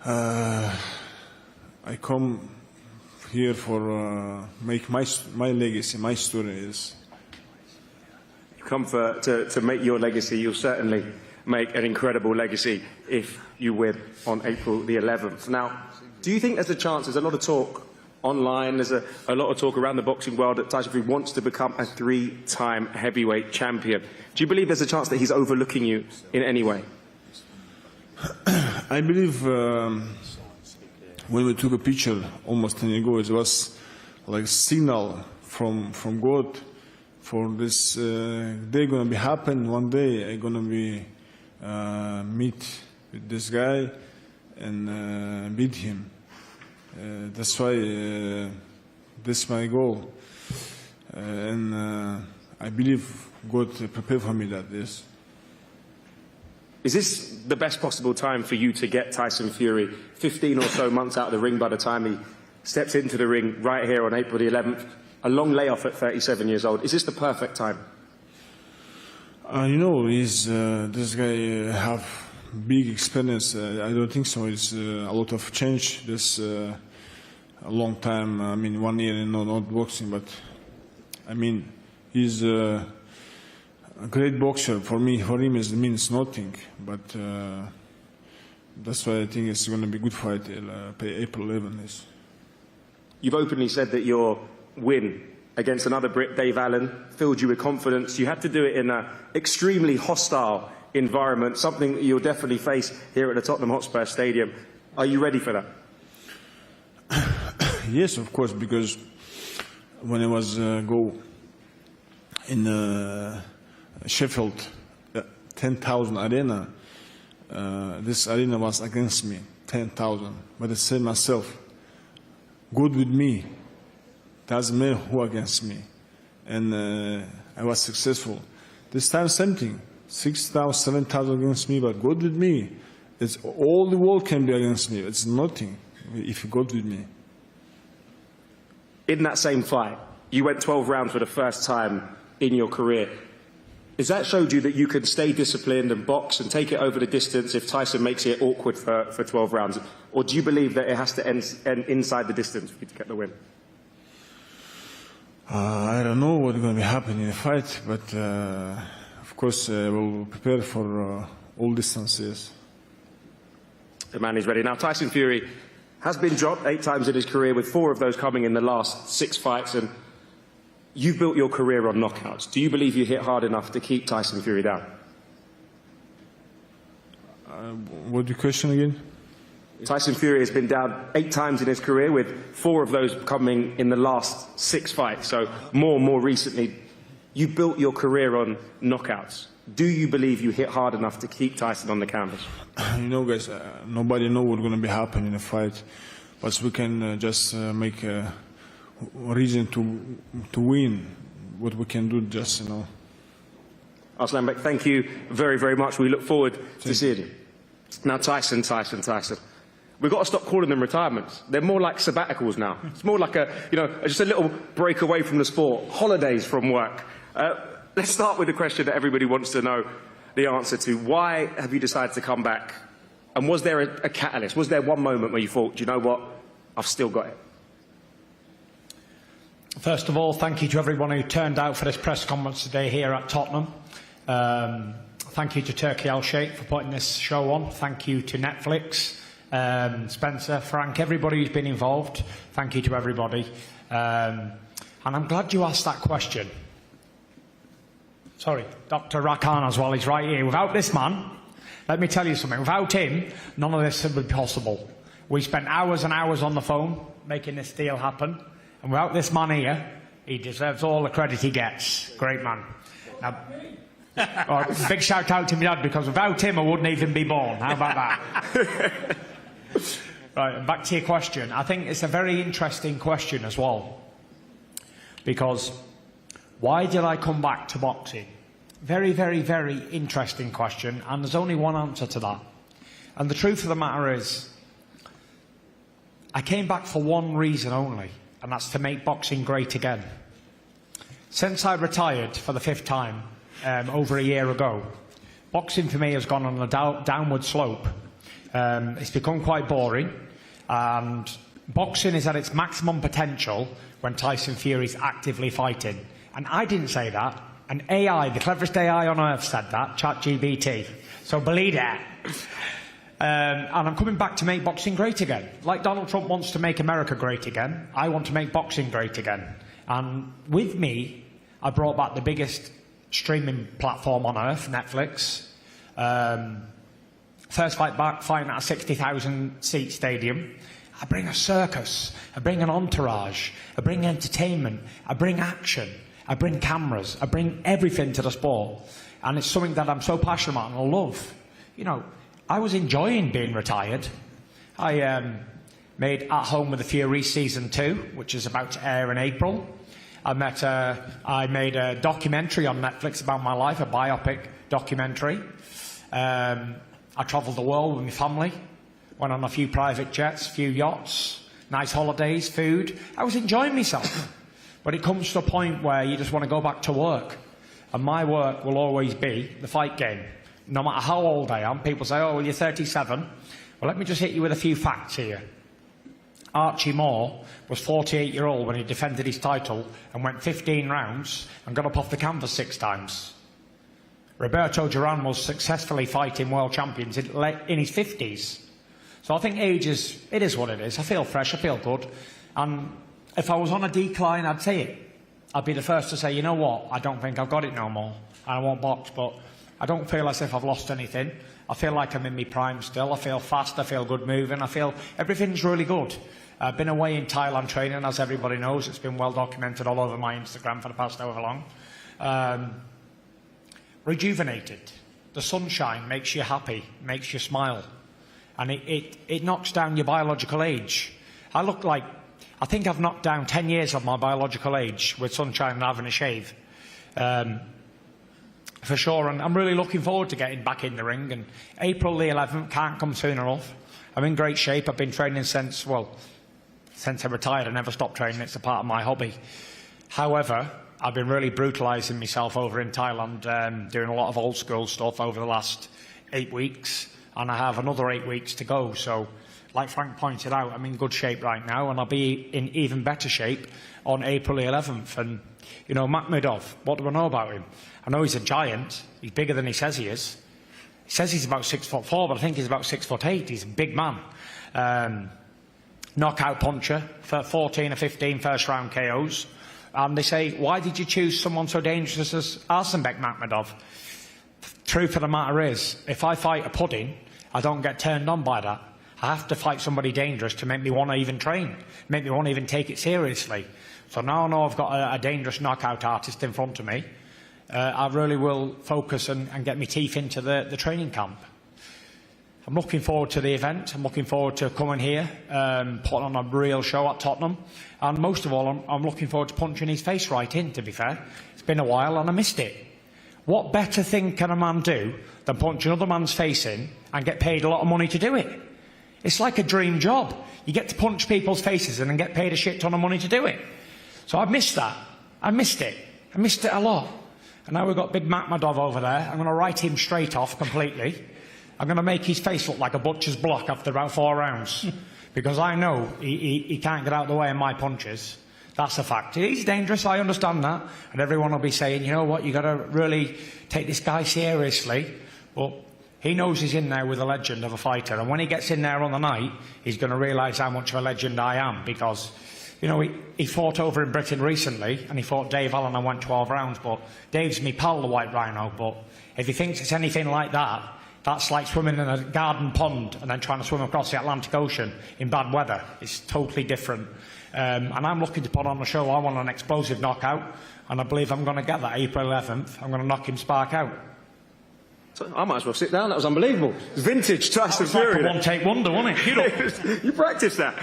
I come here for make my legacy, my story is. You come to make your legacy. You'll certainly make an incredible legacy if you win on April the 11th. Now, do you think there's a chance, there's a lot of talk online, there's a lot of talk around the boxing world that Tyson Fury wants to become a 3-time heavyweight champion. Do you believe there's a chance that he's overlooking you in any way? I believe when we took a picture almost 10 years ago, it was like a signal from God for this day going to be happen. One day I'm going to be meet with this guy and beat him. That's why this is my goal, and I believe God prepared for me that this. Is this the best possible time for you to get Tyson Fury 15 or so months out of the ring by the time he steps into the ring right here on April the 11th? A long layoff at 37 years old. Is this the perfect time? You know, this guy have big experience. I don't think so. It's a lot of change. This a long time. I mean, 1 year in not boxing, but I mean, he's a great boxer. For him it means nothing. But that's why I think it's going to be a good fight. April 11th. You've openly said that your win against another Brit, Dave Allen, filled you with confidence. You had to do it in an extremely hostile environment, something that you'll definitely face here at the Tottenham Hotspur Stadium. Are you ready for that? Yes, of course, because when I was go in Sheffield, 10,000 arena, this arena was against me, 10,000. But I said myself, God with me, doesn't matter who against me. And I was successful. This time same thing, 6,000, 7,000 against me, but God with me. It's all the world can be against me. It's nothing if God with me. In that same fight, you went 12 rounds for the first time in your career. Has that showed you that you can stay disciplined and box and take it over the distance if Tyson makes it awkward for 12 rounds? Or do you believe that it has to end inside the distance for you to get the win? I don't know what's going to be happening in the fight, but of course we'll prepare for all distances. The man is ready. Now, Tyson Fury has been dropped 8 times in his career, with 4 of those coming in the last 6 fights, and you've built your career on knockouts. Do you believe you hit hard enough to keep Tyson Fury down? What's the question again? Tyson Fury has been down 8 times in his career, with 4 of those coming in the last 6 fights, so more recently. You built your career on knockouts. Do you believe you hit hard enough to keep Tyson on the canvas? You know, guys, nobody knows what's going to be happening in a fight, but we can just make a reason to win. What we can do, just, you know. Arslanbek, thank you very much. We look forward to seeing you. Now, Tyson. We've got to stop calling them retirements. They're more like sabbaticals now. It's more like just a little break away from the sport, holidays from work. Let's start with the question that everybody wants to know the answer to. Why have you decided to come back? And was there a catalyst? Was there one moment where you thought, do you know what, I've still got it? First of all, thank you to everyone who turned out for this press conference today here at Tottenham. Thank you to Turkey Al Sheikh for putting this show on. Thank you to Netflix, Spencer, Frank, everybody who's been involved. Thank you to everybody. And I'm glad you asked that question. Sorry, Dr. Rakan as well, he's right here. Without this man, let me tell you something, without him, none of this would be possible. We spent hours and hours on the phone making this deal happen, and without this man here, he deserves all the credit he gets. Great man. Now, big shout out to my dad, because without him I wouldn't even be born. How about that? Right, back to your question. I think it's a very interesting question as well, because why did I come back to boxing? Very interesting question, and there's only one answer to that. And the truth of the matter is, I came back for one reason only, and that's to make boxing great again. Since I retired for the 5th time over a year ago, boxing for me has gone on a downward slope. It's become quite boring, and boxing is at its maximum potential when Tyson Fury is actively fighting. And I didn't say that. An AI, the cleverest AI on earth, said that, ChatGPT. So believe that. And I'm coming back to make boxing great again. Like Donald Trump wants to make America great again, I want to make boxing great again. And with me, I brought back the biggest streaming platform on earth, Netflix. First fight back, fighting at a 60,000 seat stadium. I bring a circus, I bring an entourage, I bring entertainment, I bring action, I bring cameras, I bring everything to the sport. And it's something that I'm so passionate about and I love. You know, I was enjoying being retired. I made At Home with the Fury Season 2, which is about to air in April. I made a documentary on Netflix about my life, a biopic documentary. I travelled the world with my family, went on a few private jets, a few yachts, nice holidays, food. I was enjoying myself. But it comes to a point where you just want to go back to work. And my work will always be the fight game. No matter how old I am, people say, oh, well, you're 37. Well, let me just hit you with a few facts here. Archie Moore was 48-year-old when he defended his title and went 15 rounds and got up off the canvas 6 times. Roberto Duran was successfully fighting world champions in his 50s. So I think age it is what it is. I feel fresh, I feel good. And if I was on a decline, I'd say it. I'd be the first to say, you know what, I don't think I've got it no more, and I won't box, but I don't feel as if I've lost anything. I feel like I'm in my prime still. I feel fast, I feel good moving, I feel everything's really good. I've been away in Thailand training, as everybody knows. It's been well documented all over my Instagram for the past however long. Rejuvenated. The sunshine makes you happy, makes you smile. And it knocks down your biological age. I think I've knocked down 10 years of my biological age with sunshine and having a shave. For sure, and I'm really looking forward to getting back in the ring. And April the 11th can't come soon enough. I'm in great shape. I've been training since I retired. I never stopped training. It's a part of my hobby. However, I've been really brutalising myself over in Thailand, doing a lot of old school stuff over the last 8 weeks, and I have another 8 weeks to go. So, like Frank pointed out, I'm in good shape right now, and I'll be in even better shape on April the 11th. And, you know, Makhmudov, what do I know about him? I know he's a giant. He's bigger than he says he is. He says he's about 6'4", but I think he's about 6'8". He's a big man. Knockout puncher for 14 or 15 first-round KOs. And they say, why did you choose someone so dangerous as Arslanbek Makhmudov? Truth of the matter is, if I fight a pudding, I don't get turned on by that. I have to fight somebody dangerous to make me want to even train, make me want to even take it seriously. So now I know I've got a dangerous knockout artist in front of me. I really will focus and get my teeth into the training camp. I'm looking forward to the event. I'm looking forward to coming here, putting on a real show at Tottenham. And most of all, I'm looking forward to punching his face right in, to be fair. It's been a while and I missed it. What better thing can a man do than punch another man's face in and get paid a lot of money to do it? It's like a dream job. You get to punch people's faces in and get paid a shit ton of money to do it. So I've missed that. I missed it. I missed it a lot. And now we've got big Makhmudov over there. I'm going to write him straight off completely. I'm going to make his face look like a butcher's block after about 4 rounds. Because I know he can't get out of the way of my punches. That's a fact. He's dangerous, I understand that. And everyone will be saying, you know what, you've got to really take this guy seriously. But he knows he's in there with a legend of a fighter. And when he gets in there on the night, he's going to realise how much of a legend I am. Because, you know, he fought over in Britain recently, and he fought Dave Allen and went 12 rounds. But Dave's me pal, the White Rhino. But if he thinks it's anything like that, that's like swimming in a garden pond and then trying to swim across the Atlantic Ocean in bad weather. It's totally different. And I'm looking to put on a show. I want an explosive knockout, and I believe I'm going to get that April 11th. I'm going to knock him spark out. So I might as well sit down. That was unbelievable. Vintage Tyson Fury. Like a one-take wonder, wasn't it? You practiced that.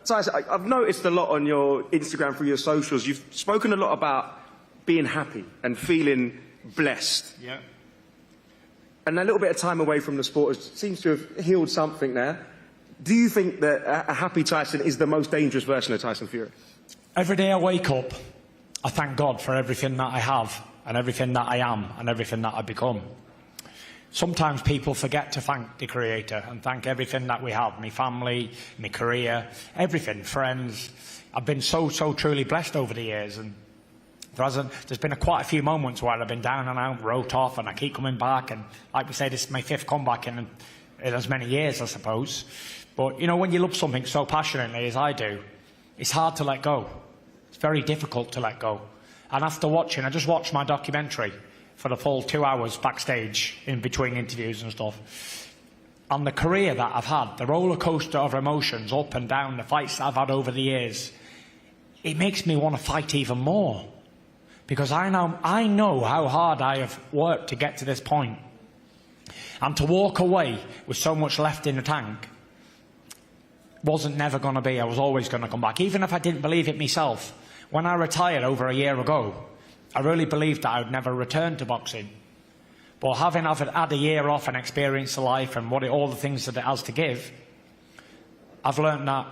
Tyson, I've noticed a lot on your Instagram, through your socials. You've spoken a lot about being happy and feeling blessed. Yeah. And a little bit of time away from the sport seems to have healed something there. Do you think that a happy Tyson is the most dangerous version of Tyson Fury? Every day I wake up, I thank God for everything that I have and everything that I am and everything that I become. Sometimes people forget to thank the Creator and thank everything that we have, my family, my career, everything, friends. I've been so truly blessed over the years, and there's been quite a few moments where I've been down and out, wrote off, and I keep coming back, and like we say, this is my 5th comeback in as many years, I suppose. But, you know, when you love something so passionately as I do, it's hard to let go. It's very difficult to let go. And after watching, I just watched my documentary for the full 2 hours backstage in between interviews and stuff. And the career that I've had, the roller coaster of emotions up and down, the fights that I've had over the years, it makes me want to fight even more. Because I know how hard I have worked to get to this point. And to walk away with so much left in the tank wasn't never going to be. I was always going to come back. Even if I didn't believe it myself. When I retired over a year ago, I really believed that I would never return to boxing. But having had a year off and experienced the life and all the things that it has to give, I've learned that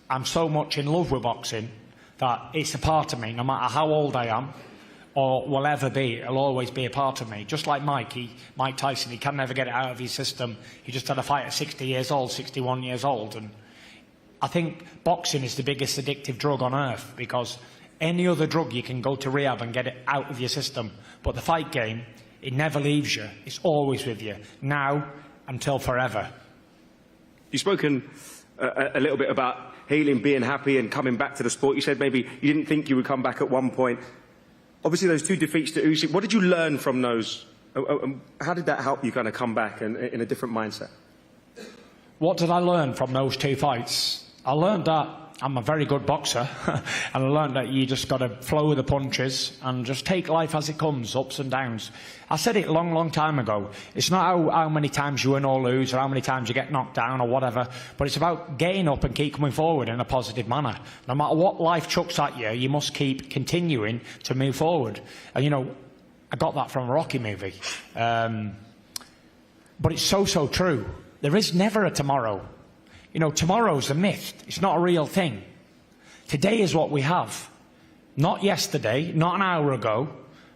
I'm so much in love with boxing that it's a part of me, no matter how old I am or will ever be. It'll always be a part of me. Just like Mike Tyson, he can never get it out of his system. He just had a fight at 60 years old, 61 years old. And I think boxing is the biggest addictive drug on earth, because any other drug you can go to rehab and get it out of your system. But the fight game, It never leaves you. It's always with you, now until forever. You've spoken a little bit about healing, being happy and coming back to the sport. You said maybe you didn't think you would come back at one point. Obviously, those 2 defeats to Usyk, what did you learn from those? How did that help you kind of come back and in a different mindset? What did I learn from those 2 fights? I learned that I'm a very good boxer, and I learned that you just got to flow with the punches and just take life as it comes, ups and downs. I said it a long, long time ago. It's not how many times you win or lose, or how many times you get knocked down or whatever, but it's about getting up and keep coming forward in a positive manner. No matter what life chucks at you, you must keep continuing to move forward. And, you know, I got that from a Rocky movie. But it's so, so true. There is never a tomorrow. You know, tomorrow's a myth. It's not a real thing. Today is what we have. Not yesterday, not an hour ago,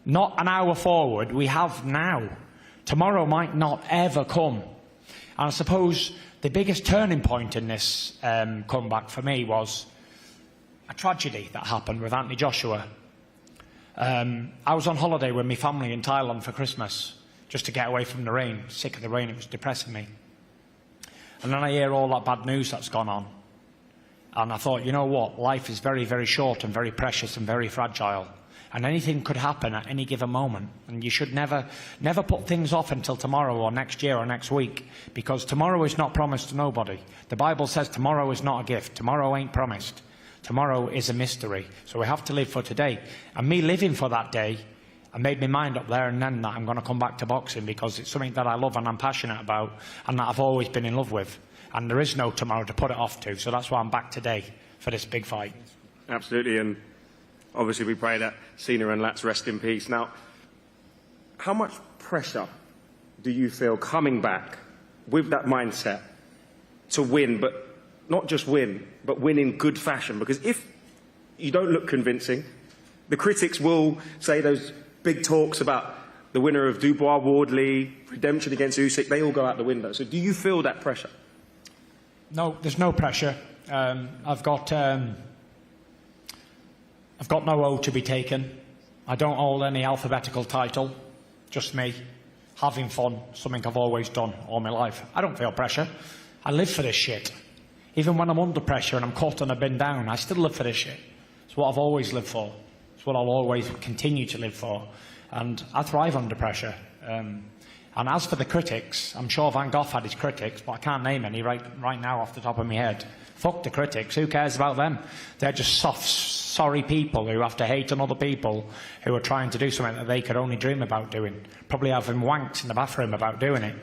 not an hour forward. We have now. Tomorrow might not ever come. And I suppose the biggest turning point in this comeback for me was a tragedy that happened with Anthony Joshua. I was on holiday with my family in Thailand for Christmas, just to get away from the rain. Sick of the rain, it was depressing me. And then I hear all that bad news that's gone on. And I thought, you know what? Life is very, very short and very precious and very fragile. And anything could happen at any given moment. And you should never put things off until tomorrow or next year or next week. Because tomorrow is not promised to nobody. The Bible says tomorrow is not a gift. Tomorrow ain't promised. Tomorrow is a mystery. So we have to live for today. And me living for that day, I made my mind up there and then that I'm going to come back to boxing because it's something that I love and I'm passionate about and that I've always been in love with. And there is no tomorrow to put it off to, so that's why I'm back today for this big fight. Absolutely, and obviously we pray that Cena and Lats rest in peace. Now, how much pressure do you feel coming back with that mindset to win, but not just win, but win in good fashion? Because if you don't look convincing, the critics will say those big talks about the winner of Dubois, Wardley, redemption against Usyk, they all go out the window. So do you feel that pressure? No, there's no pressure. I've got no oath to be taken. I don't hold any alphabetical title, just me, having fun, something I've always done all my life. I don't feel pressure. I live for this shit. Even when I'm under pressure and I'm cut and I've been down, I still live for this shit. It's what I've always lived for. It's what I'll always continue to live for. And I thrive under pressure. And as for the critics, I'm sure Van Gogh had his critics, but I can't name any right now off the top of my head. Fuck the critics, who cares about them? They're just soft, sorry people who have to hate on other people who are trying to do something that they could only dream about doing. Probably having wanks in the bathroom about doing it.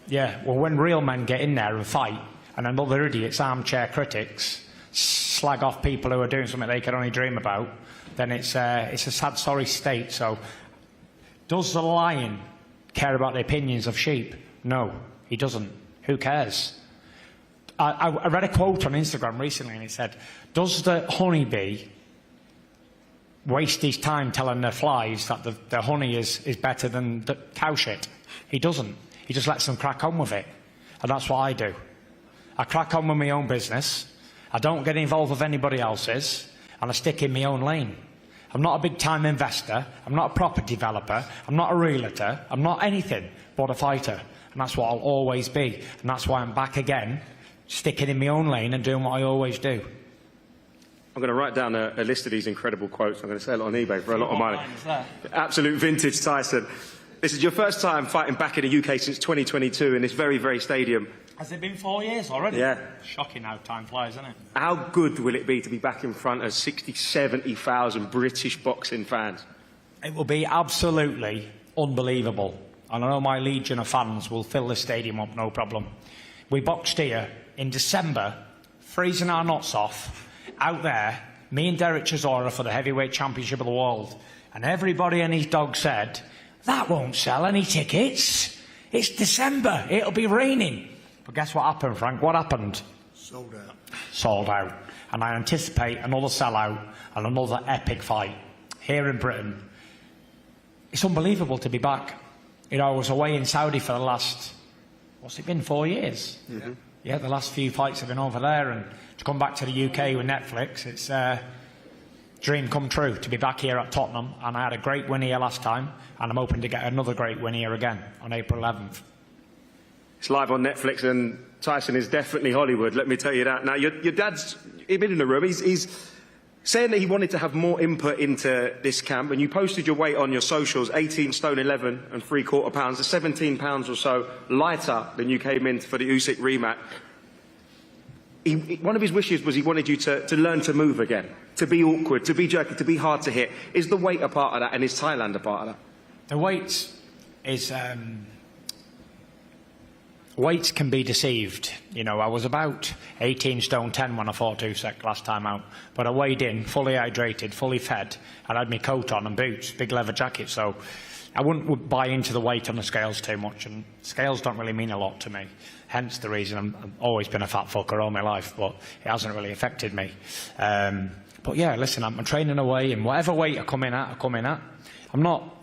Yeah, well, when real men get in there and fight, and another idiots, armchair critics, slag off people who are doing something they could only dream about, then it's a sad, sorry state. So, does the lion care about the opinions of sheep? No, he doesn't. Who cares? I read a quote on Instagram recently and it said, does the honeybee waste his time telling the flies that the honey is better than the cow shit? He doesn't. He just lets them crack on with it. And that's what I do. I crack on with my own business. I don't get involved with anybody else's. And I stick in my own lane. I'm not a big-time investor. I'm not a property developer. I'm not a realtor. I'm not anything but a fighter. And that's what I'll always be. And that's why I'm back again, sticking in my own lane and doing what I always do. I'm going to write down a list of these incredible quotes. I'm going to sell it on eBay for a lot of money. Absolute vintage Tyson. This is your first time fighting back in the UK since 2022 in this very, very stadium. Has it been 4 years already? Yeah. Shocking how time flies, isn't it? How good will it be to be back in front of 60, 70,000 British boxing fans? It will be absolutely unbelievable. And I know my legion of fans will fill the stadium up, no problem. We boxed here in December, freezing our nuts off, out there, me and Derek Chisora for the heavyweight championship of the world. And everybody and his dog said, that won't sell any tickets. It's December, it'll be raining. But guess what happened, Frank? What happened? Sold out. Sold out. And I anticipate another sellout and another epic fight here in Britain. It's unbelievable to be back. You know, I was away in Saudi for the last, what's it been, 4 years? Mm-hmm. Yeah, the last few fights have been over there, and to come back to the UK with Netflix, dream come true to be back here at Tottenham, and I had a great win here last time, and I'm hoping to get another great win here again on April 11th. It's live on Netflix, and Tyson is definitely Hollywood, let me tell you that. Now, your dad's been in the room. He's saying that he wanted to have more input into this camp, and you posted your weight on your socials, 18 stone 11 and 3/4 pounds, 17 pounds or so lighter than you came in for the Usyk rematch. One of his wishes was he wanted you to learn to move again, to be awkward, to be jerky, to be hard to hit. Is the weight a part of that, and is Thailand a part of that? The weight is... weights can be deceived. You know, I was about 18 stone 10 when I fought Usyk last time out, but I weighed in, fully hydrated, fully fed, and I had my coat on and boots, big leather jacket, so I wouldn't buy into the weight on the scales too much, and scales don't really mean a lot to me. Hence the reason I've always been a fat fucker all my life, but it hasn't really affected me. But yeah, listen, I'm training away, and whatever weight I come in at, I'm not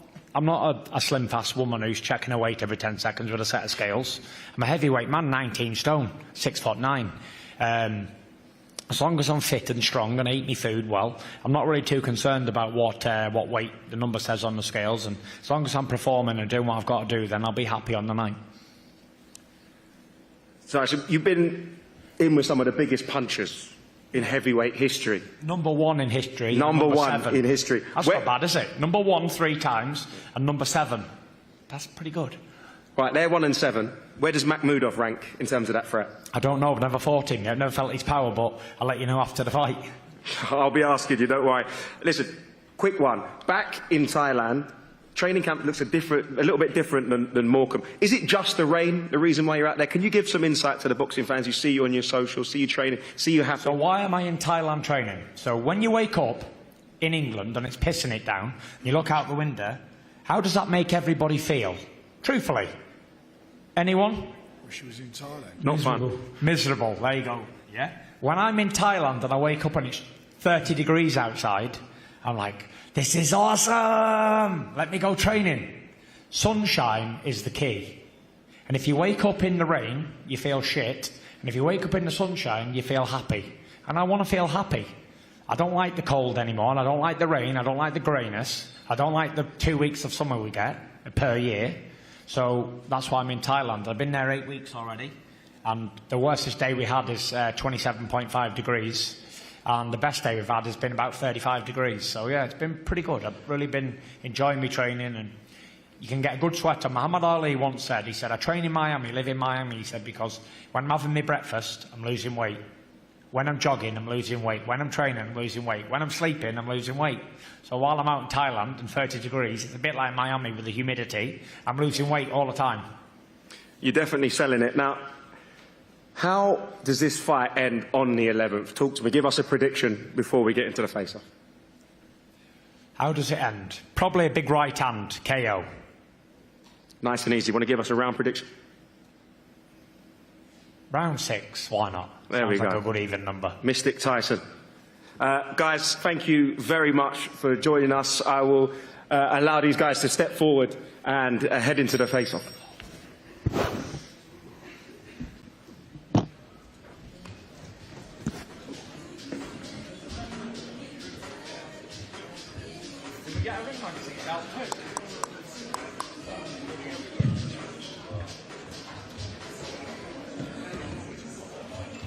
a slim, fast woman who's checking her weight every 10 seconds with a set of scales. I'm a heavyweight man, 19 stone, 6'9". As long as I'm fit and strong and I eat my food well, I'm not really too concerned about what weight the number says on the scales. And as long as I'm performing and doing what I've got to do, then I'll be happy on the night. So you've been in with some of the biggest punchers in heavyweight history. Number one in history. Number one 7. in history. That's not bad, is it? Number 1 3 times and number 7. That's pretty good. Right, they're 1 and 7. Where does Makhmudov rank in terms of that threat? I don't know. I've never fought him. I've never felt his power, but I'll let you know after the fight. I'll be asking you, don't worry. Listen, quick one. Back in Thailand, training camp looks a little bit different than Morecambe. Is it just the rain, the reason why you're out there? Can you give some insight to the boxing fans who see you on your socials, see you training, see you happy? So why am I in Thailand training? So when you wake up in England and it's pissing it down, you look out the window, how does that make everybody feel? Truthfully. Anyone? Wish he was in Thailand. Not fun. Miserable. There you go. Yeah. When I'm in Thailand and I wake up and it's 30 degrees outside, I'm like, this is awesome! Let me go training. Sunshine is the key. And if you wake up in the rain, you feel shit. And if you wake up in the sunshine, you feel happy. And I want to feel happy. I don't like the cold anymore, and I don't like the rain, I don't like the greyness. I don't like the 2 weeks of summer we get per year. So that's why I'm in Thailand. I've been there 8 weeks already. And the worstest day we had is 27.5 degrees. And the best day we've had has been about 35 degrees. So yeah, it's been pretty good. I've really been enjoying my training, and you can get a good sweat on. Muhammad Ali once said, he said, I train in Miami, live in Miami, he said, because when I'm having my breakfast, I'm losing weight. When I'm jogging, I'm losing weight. When I'm training, I'm losing weight. When I'm sleeping, I'm losing weight. So while I'm out in Thailand and 30 degrees, it's a bit like Miami with the humidity, I'm losing weight all the time. You're definitely selling it. Now, how does this fight end on the 11th? Talk to me. Give us a prediction before we get into the face-off. How does it end? Probably a big right hand KO. Nice and easy. Want to give us a round prediction? Round 6, why not? There Sounds we go. like a good even number. Mystic Tyson. Guys, thank you very much for joining us. I will allow these guys to step forward and head into the face-off.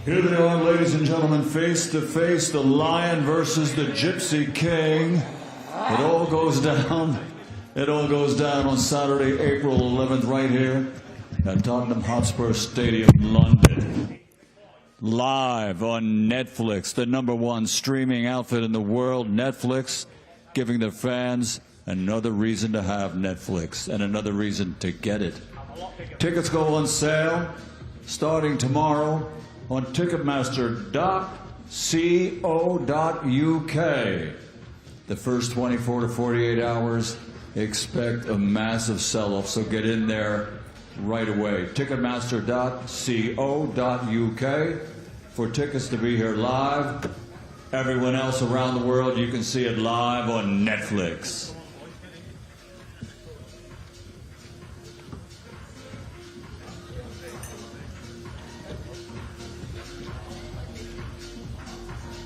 Here they are, ladies and gentlemen, face to face, the Lion versus the Gypsy King. It all goes down. It all goes down on Saturday, April 11th, right here at Tottenham Hotspur Stadium, London. Live on Netflix, the #1 streaming outfit in the world, Netflix, giving their fans another reason to have Netflix and another reason to get it. Tickets go on sale starting tomorrow on Ticketmaster.co.uk. The first 24 to 48 hours, expect a massive sell-off, so get in there right away. Ticketmaster.co.uk for tickets to be here live. Everyone else around the world, you can see it live on Netflix.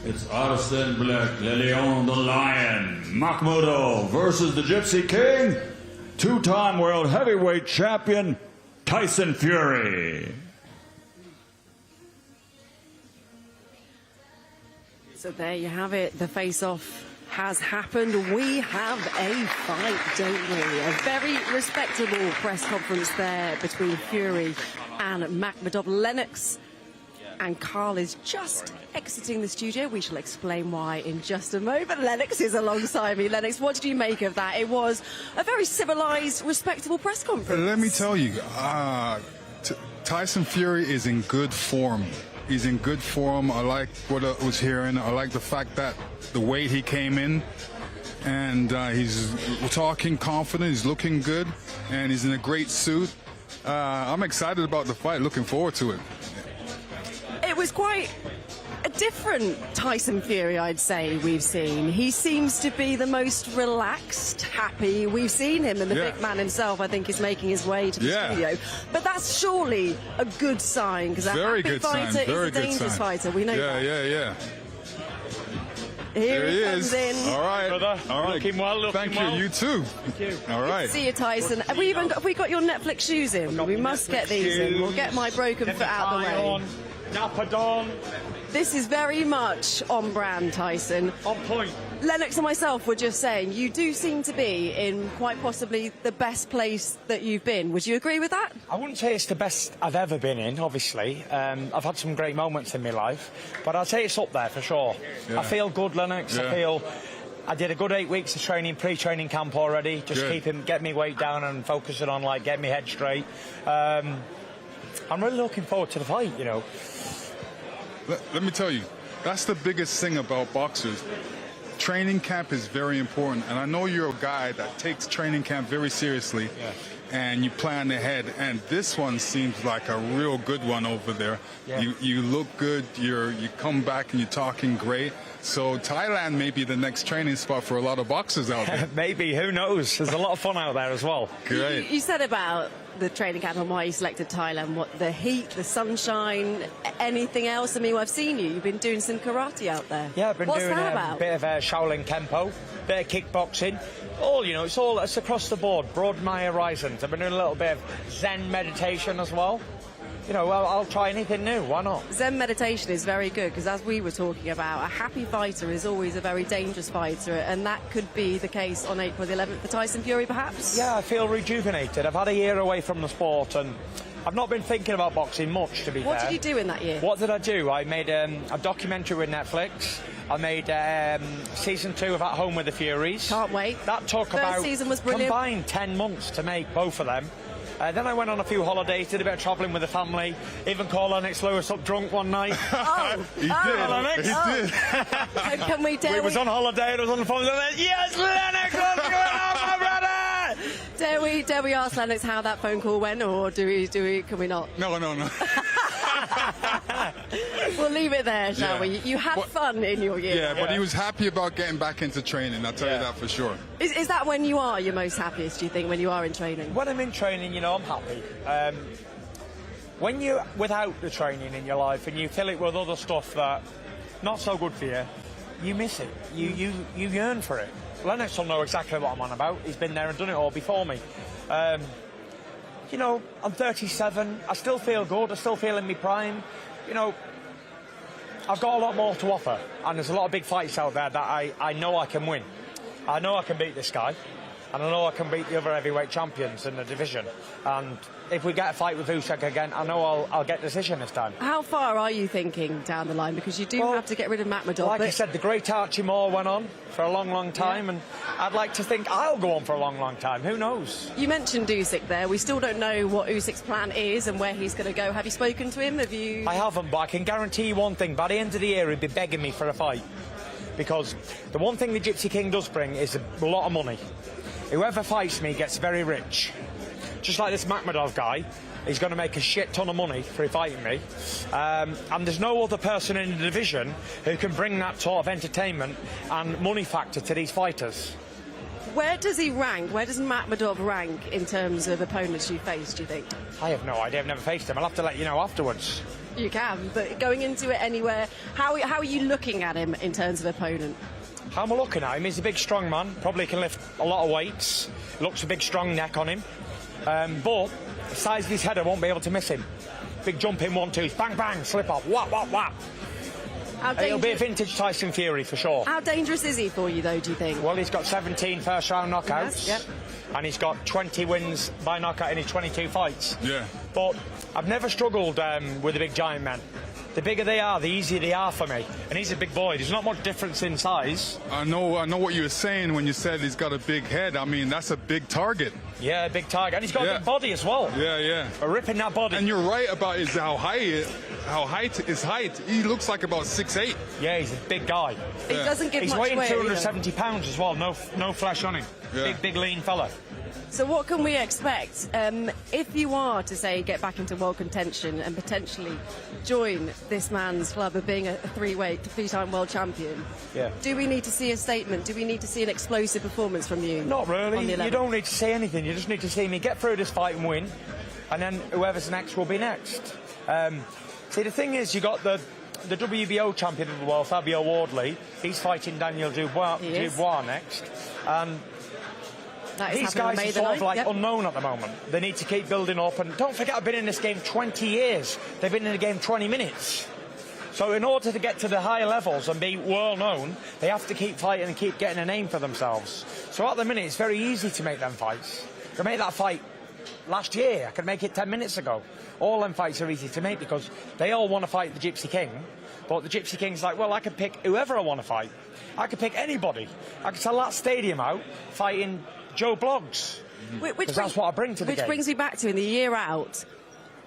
It's Arslanbek, Le Lion, the Lion, Makhmudov versus the Gypsy King, two-time world heavyweight champion, Tyson Fury. So there you have it. The face-off has happened. We have a fight, don't we? A very respectable press conference there between Fury and Makhmudov. Lennox and Carl is just exiting the studio. We shall explain why in just a moment. Lennox is alongside me. Lennox, what did you make of that? It was a very civilized, respectable press conference. Let me tell you, Tyson Fury is in good form. He's in good form. I like what I was hearing. I like the fact that the way he came in, and he's talking confident, he's looking good, and he's in a great suit. I'm excited about the fight, looking forward to it. It was quite a different Tyson Fury, I'd say, we've seen. He seems to be the most relaxed, happy we've seen him, and the big man himself, I think, is making his way to the studio. But that's surely a good sign, because a happy fighter is a dangerous fighter. We know that. Yeah. Here there he is. comes in. All right. Brother, all right. Looking well, Thank you. You too. Thank you. All right. See you, Tyson. Have we got your Netflix shoes in? We must get these in. We'll get my broken foot out the way. Napadon. This is very much on brand, Tyson. On point. Lennox and myself were just saying, you do seem to be in quite possibly the best place that you've been. Would you agree with that? I wouldn't say it's the best I've ever been in, obviously. I've had some great moments in my life, but I'd say it's up there for sure. Yeah. I feel good, Lennox. I feel I did a good 8 weeks of training, pre-training camp already. Just get me weight down and focusing on, like, get me head straight. I'm really looking forward to the fight, you know. Let me tell you, that's the biggest thing about boxers. Training camp is very important, and I know you're a guy that takes training camp very seriously, and you plan ahead, and this one seems like a real good one over there. You look good, you come back and you're talking great. So Thailand may be the next training spot for a lot of boxers out there. Maybe, who knows? There's a lot of fun out there as well. Great. You said about the training camp and why you selected Thailand. What, the heat, the sunshine, anything else? I mean, I've seen you. You've been doing some karate out there. Yeah, I've been doing a bit of Shaolin Kempo, bit of kickboxing. It's across the board, broaden my horizons. I've been doing a little bit of Zen meditation as well. You know, I'll try anything new. Why not? Zen meditation is very good because, as we were talking about, a happy fighter is always a very dangerous fighter, and that could be the case on April the 11th for Tyson Fury, perhaps? Yeah, I feel rejuvenated. I've had a year away from the sport, and I've not been thinking about boxing much, to be fair. What did you do in that year? What did I do? I made a documentary with Netflix. I made season 2 of At Home with the Furies. Can't wait. That took First season was brilliant. Combined 10 months to make both of them. Then I went on a few holidays, did a bit of travelling with the family, even called Lennox Lewis up drunk one night. He did. Can we tell? We was on holiday and I was on the phone and I went, yes, Lennox, what's going on, my brother? Dare we ask Lennox how that phone call went, or can we not? No. We'll leave it there, shall we? You had fun in your year. Yeah, but he was happy about getting back into training, I'll tell you that for sure. Is that when you are your most happiest, do you think, when you are in training? When I'm in training, you know, I'm happy. When you're without the training in your life and you fill it with other stuff that not so good for you, you miss it. You yearn for it. Lennox will know exactly what I'm on about. He's been there and done it all before me. You know, I'm 37. I still feel good. I still feel in my prime. You know, I've got a lot more to offer, and there's a lot of big fights out there that I know I can win. I know I can beat this guy, and I know I can beat the other heavyweight champions in the division. And if we get a fight with Usyk again, I know I'll get decision this time. How far are you thinking down the line? Because you do have to get rid of Makhmudov. Like I said, the great Archie Moore went on for a long, long time, and I'd like to think I'll go on for a long, long time. Who knows? You mentioned Usyk there. We still don't know what Usyk's plan is and where he's going to go. Have you spoken to him? I haven't, but I can guarantee you one thing. By the end of the year, he'd be begging me for a fight. Because the one thing the Gypsy King does bring is a lot of money. Whoever fights me gets very rich. Just like this Makhmudov guy, he's going to make a shit ton of money for fighting me. And there's no other person in the division who can bring that sort of entertainment and money factor to these fighters. Where does he rank? Where does Makhmudov rank in terms of opponents you face, do you think? I have no idea. I've never faced him. I'll have to let you know afterwards. You can, but going into it anywhere, how are you looking at him in terms of opponent? How am I looking at him? He's a big, strong man. Probably can lift a lot of weights. Looks a big, strong neck on him. But the size of his head, I won't be able to miss him. Big jump in 1-2, bang, bang, slip off, whap, whap, whap. He'll be a vintage Tyson Fury for sure. How dangerous is he for you, though, do you think? Well, he's got 17 first-round knockouts. Yes, yep. And he's got 20 wins by knockout in his 22 fights. Yeah. But I've never struggled with the big giant men. The bigger they are, the easier they are for me. And he's a big boy. There's not much difference in size. I know what you were saying when you said he's got a big head. I mean, that's a big target. Yeah, big target. And he's got a big body as well. Yeah, yeah. Ripping that body. And you're right about his height. He looks like about 6'8". Yeah, he's a big guy. He doesn't give he's much weight. He's weighing 270 pounds as well. No flesh on him. Yeah. Big, lean fella. So what can we expect if you are to, say, get back into world contention and potentially join this man's club of being a three-time world champion? Yeah. Do we need to see a statement? Do we need to see an explosive performance from you? Not really. You don't need to say anything. You just need to see me get through this fight and win, and then whoever's next will be next. See, the thing is, you got the WBO champion of the world, Fabio Wardley. He's fighting Daniel Dubois next, and these guys are sort of like unknown at the moment. They need to keep building up. And don't forget, I've been in this game 20 years. They've been in the game 20 minutes. So in order to get to the higher levels and be well known, they have to keep fighting and keep getting a name for themselves. So at the minute, it's very easy to make them fights. I made that fight last year. I could make it 10 minutes ago. All them fights are easy to make because they all want to fight the Gypsy King. But the Gypsy King's like, well, I can pick whoever I want to fight. I could pick anybody. I could sell that stadium out fighting Joe Bloggs. Because that's what I bring to the game. Which brings me back to, in the year out,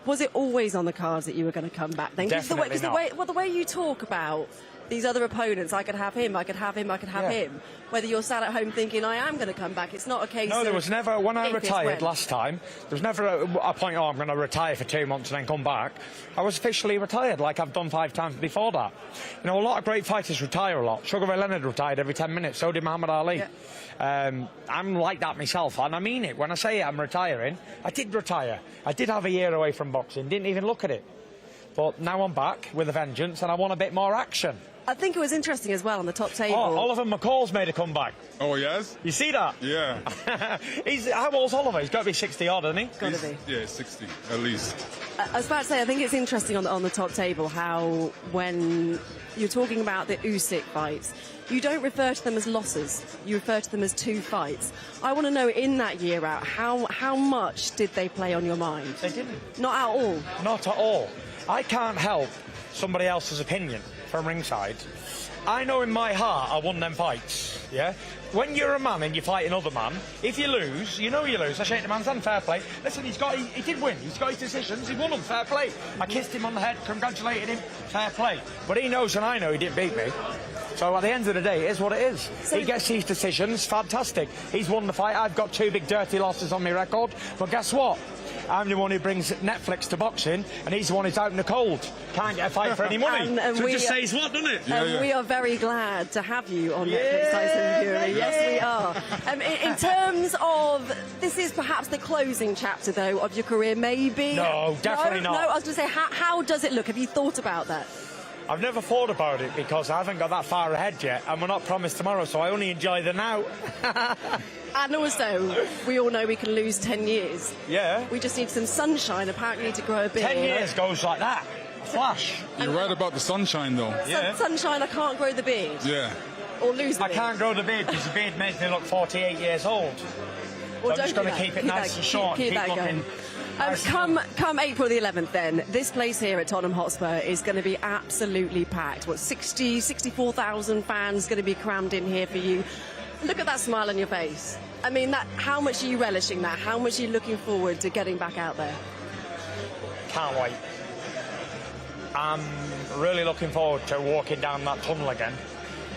was it always on the cards that you were going to come back then? Definitely not. The way you talk about these other opponents, I could have him, I could have him, I could have him. Whether you're sat at home thinking, I am going to come back, it's not a case No, of... there was never, when I retired last time, there was never a point, I'm going to retire for 2 months and then come back. I was officially retired, like I've done 5 times before that. You know, a lot of great fighters retire a lot. Sugar Ray Leonard retired every 10 minutes, so did Muhammad Ali. Yeah. I'm like that myself, and I mean it. When I say I'm retiring, I did retire. I did have a year away from boxing, didn't even look at it. But now I'm back with a vengeance, and I want a bit more action. I think it was interesting as well on the top table. Oh, Oliver McCall's made a comeback. Oh, yes? You see that? Yeah. How old's Oliver? He's got to be 60 odd, hasn't he? Got to be. Yeah, 60, at least. I was about to say, I think it's interesting on the top table how when you're talking about the Usyk fights, you don't refer to them as losses. You refer to them as 2 fights. I want to know, in that year out, how much did they play on your mind? They didn't. Not at all? Not at all. I can't help somebody else's opinion from ringside. I know in my heart I won them fights, yeah? When you're a man and you fight another man, if you lose, you know you lose. I shake the man's hand, fair play. Listen, he did win. He's got his decisions. He won them, fair play. I kissed him on the head, congratulated him, fair play. But he knows and I know he didn't beat me. So at the end of the day, it is what it is. He gets his decisions, fantastic. He's won the fight. I've got 2 big dirty losses on my record. But guess what? I'm the one who brings Netflix to boxing, and he's the one who's out in the cold. Can't get a fight for any money. and so it just says what, doesn't it? We are very glad to have you on Netflix, Tyson Fury. Yes, we are. In terms of, this is perhaps the closing chapter, though, of your career, maybe? No, definitely not. No, I was going to say, how does it look? Have you thought about that? I've never thought about it because I haven't got that far ahead yet, and we're not promised tomorrow, so I only enjoy the now. And also, we all know we can lose 10 years. Yeah. We just need some sunshine. Apparently, need to grow a beard. 10 years goes like that. A flash. You're right about the sunshine, though. Yeah. Sunshine, I can't grow the beard. Yeah. Or lose the beard. I can't grow the beard because the beard makes me look 48 years old. Well, so I'm just going to keep it nice and short. Keep that going. Come April the 11th then, this place here at Tottenham Hotspur is going to be absolutely packed. 64,000 fans going to be crammed in here for you. Look at that smile on your face. I mean, how much are you relishing that? How much are you looking forward to getting back out there? Can't wait. I'm really looking forward to walking down that tunnel again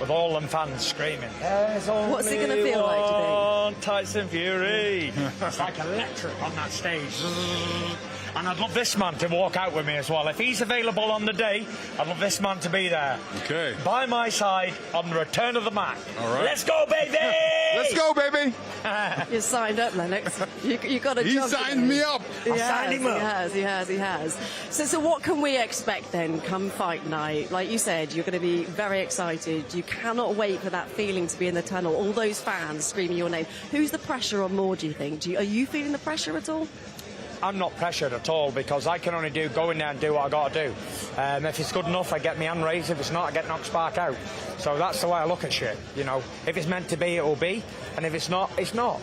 with all them fans screaming. What's it going to feel like, do you think? Tyson Fury. It's like electric on that stage. And I'd love this man to walk out with me as well. If he's available on the day, I'd love this man to be there. Okay. By my side on the return of the Mac. All right. Let's go, baby! Let's go, baby! You're signed up, Lennox. You got to He jump. signed me up. He signed him up. He has. So what can we expect then come fight night? Like you said, you're going to be very excited. You cannot wait for that feeling to be in the tunnel. All those fans screaming your name. Who's the pressure on more, do you think? Are you feeling the pressure at all? I'm not pressured at all because I can only go in there and do what I got to do. If it's good enough, I get my hand raised. If it's not, I get knocked spark out. So that's the way I look at shit. You know, if it's meant to be, it will be, and if it's not, it's not.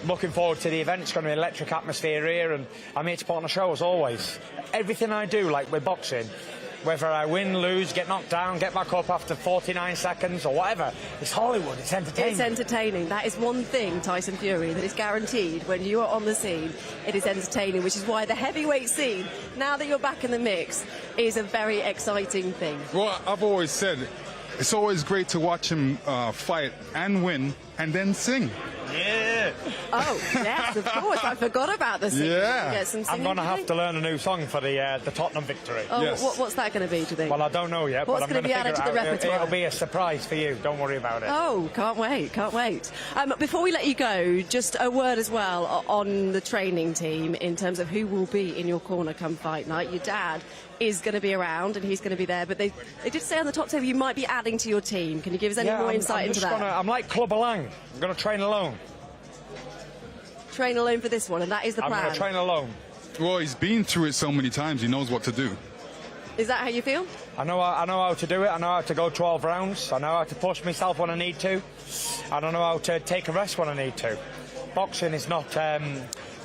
Looking forward to the event. It's going to be an electric atmosphere here, and I'm here to put on a show as always. Everything I do, like with boxing, whether I win, lose, get knocked down, get back up after 49 seconds or whatever, it's Hollywood, it's entertaining. It's entertaining. That is one thing, Tyson Fury, that is guaranteed when you are on the scene. It is entertaining, which is why the heavyweight scene, now that you're back in the mix, is a very exciting thing. Well, I've always said, it's always great to watch him fight and win and then sing. Yeah. Oh, yes, of course. I forgot about the singing. Yeah. Get some I'm singing going to have today. to learn a new song for the Tottenham victory. Oh, Yes. what's that going to be, do you think? Well, I don't know yet, What's but I'm gonna going to be added figure to it the out. repertoire? It'll be a surprise for you. Don't worry about it. Oh, can't wait. Before we let you go, just a word as well on the training team in terms of who will be in your corner come fight night. Your dad is going to be around and he's going to be there, but they did say on the top table you might be adding to your team. Can you give us any more insight into that? I'm like Club Alang. I'm going to train alone. Train alone for this one, and that is the plan. I'm going to train alone. Well, he's been through it so many times, he knows what to do. Is that how you feel? I know how to do it. I know how to go 12 rounds. I know how to push myself when I need to. I don't know how to take a rest when I need to. Boxing is not...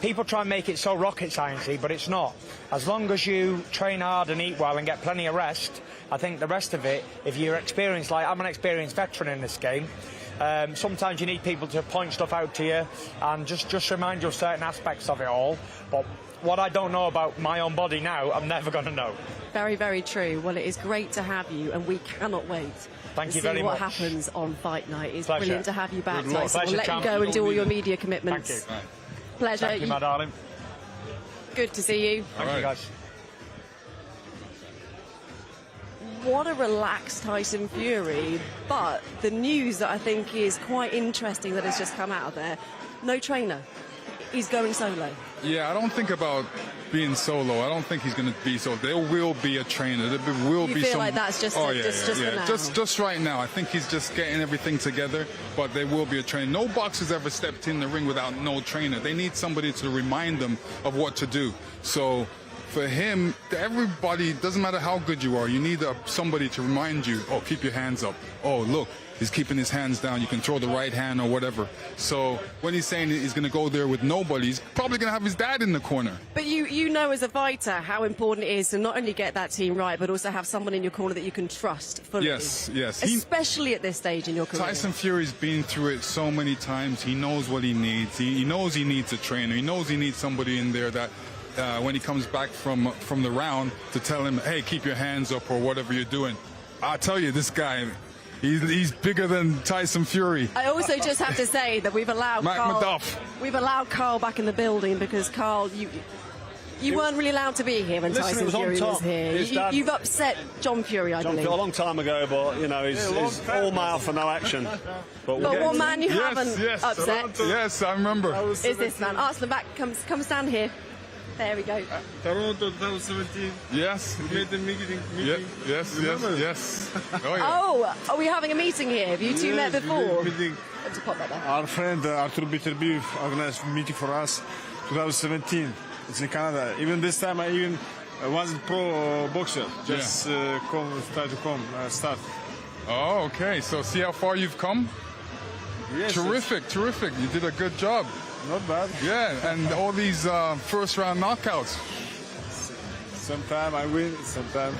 people try and make it so rocket sciencey, but it's not. As long as you train hard and eat well and get plenty of rest, I think the rest of it, if you're experienced, like I'm an experienced veteran in this game, sometimes you need people to point stuff out to you and just remind you of certain aspects of it all. But what I don't know about my own body now, I'm never going to know. Very, very true. Well, it is great to have you, and we cannot wait Thank to you see very what much. happens on fight night. It's Pleasure. brilliant to have you back, Good luck. Tyson. We'll let you go and do all your media commitments. Thank you. Pleasure. Thank you, my darling. Good to see you. Thank you, guys. What a relaxed Tyson Fury, but the news that I think is quite interesting that has just come out of there, no trainer. He's going solo. Yeah, I don't think about being solo. I don't think he's going to be solo. There will be a trainer. There will You be feel some... like that's just for now? Just right now. I think he's just getting everything together, but there will be a trainer. No boxer's ever stepped in the ring without no trainer. They need somebody to remind them of what to do. So for him, everybody, doesn't matter how good you are, you need somebody to remind you, oh, keep your hands up. Oh, look, he's keeping his hands down. You can throw the right hand or whatever. So when he's saying he's going to go there with nobody, he's probably going to have his dad in the corner. But you know as a fighter how important it is to not only get that team right, but also have someone in your corner that you can trust fully. Yes. Especially at this stage in your career. Tyson Fury's been through it so many times. He knows what he needs. He knows he needs a trainer. He knows he needs somebody in there that when he comes back from the round to tell him, hey, keep your hands up or whatever you're doing. I'll tell you, this guy, he's bigger than Tyson Fury. I also just have to say that we've allowed Carl back in the building because, Carl, you weren't really allowed to be here when Tyson Fury was here. You've upset John Fury, I believe. A long time ago, but, you know, he's all mouth for no action. But one man you haven't upset. Yes, I remember. Is this man. Arslanbek, come stand here. There we go. Toronto 2017. Yes. We made a meeting. Yes. Oh, yeah. Oh, are we having a meeting here? Have you two met before? Let's pop that there. Our friend Arthur Bitterby organized a meeting for us 2017. It's in Canada. Even this time I wasn't pro boxer. Just start. Oh, okay. So see how far you've come? Yes. Terrific. You did a good job. Not bad. Yeah, and all these first round knockouts. Sometimes I win, sometimes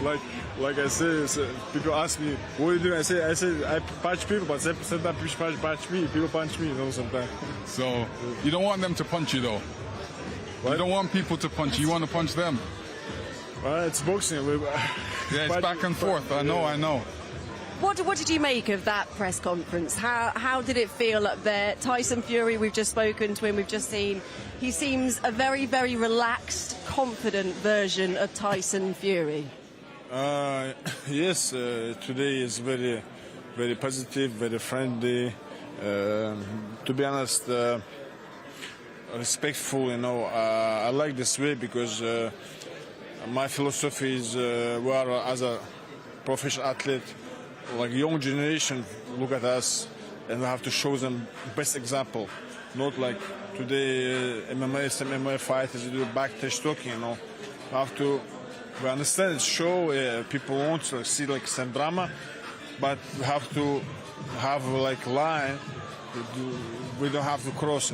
like I say, people ask me, what do you do? I say I punch people, but sometimes people punch me, sometimes. So you don't want them to punch you though? What? You don't want people to punch you, you want to punch them? Well, it's boxing. Yeah, it's back and forth. I know. What did you make of that press conference? How did it feel up there? Tyson Fury, we've just spoken to him, we've just seen. He seems a very, very relaxed, confident version of Tyson Fury. Yes, today is very, very positive, very friendly. To be honest, respectful. I like this way because my philosophy is, as a professional athlete, like young generation, look at us, and we have to show them best example. Not like today, some MMA fighters do backstage talking. We understand it's show. People want to see like some drama, but we have to have like line. We don't have to cross.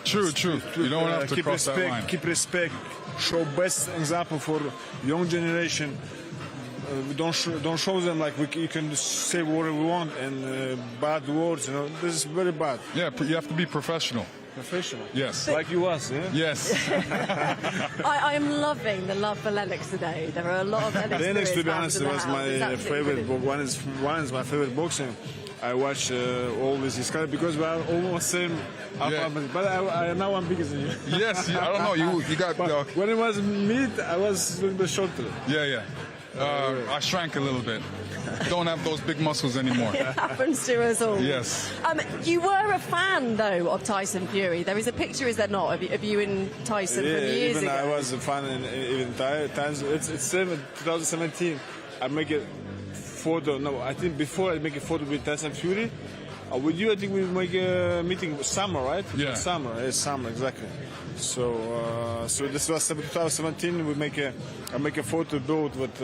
True. You don't have to keep cross respect, that line. Keep respect. Show best example for young generation. Don't show them like you can say whatever we want and bad words. This is very bad. Yeah, you have to be professional. Professional. Yes. Like you was. Yeah? Yes. I am loving the love for Lennox today. There are a lot of Lennox. Lennox, to be honest, in the was house. my It's absolutely favorite. brilliant. One is my favorite boxing. I watch always his kind because we are almost same alphabet. But now I'm bigger than you. Yes. I don't know. You got. When it was meat, I was a little bit shorter. Yeah. I shrank a little bit. Don't have those big muscles anymore. It happens to us all. Yes. You were a fan, though, of Tyson Fury. There is a picture, is there not, of you and Tyson from years even ago? I was a fan in times. It's 2017. I make a photo. No, I think before I make a photo with Tyson Fury. With you, I think we make a meeting summer, right? Yeah. Summer, exactly. So this was 2017. I make a photo both with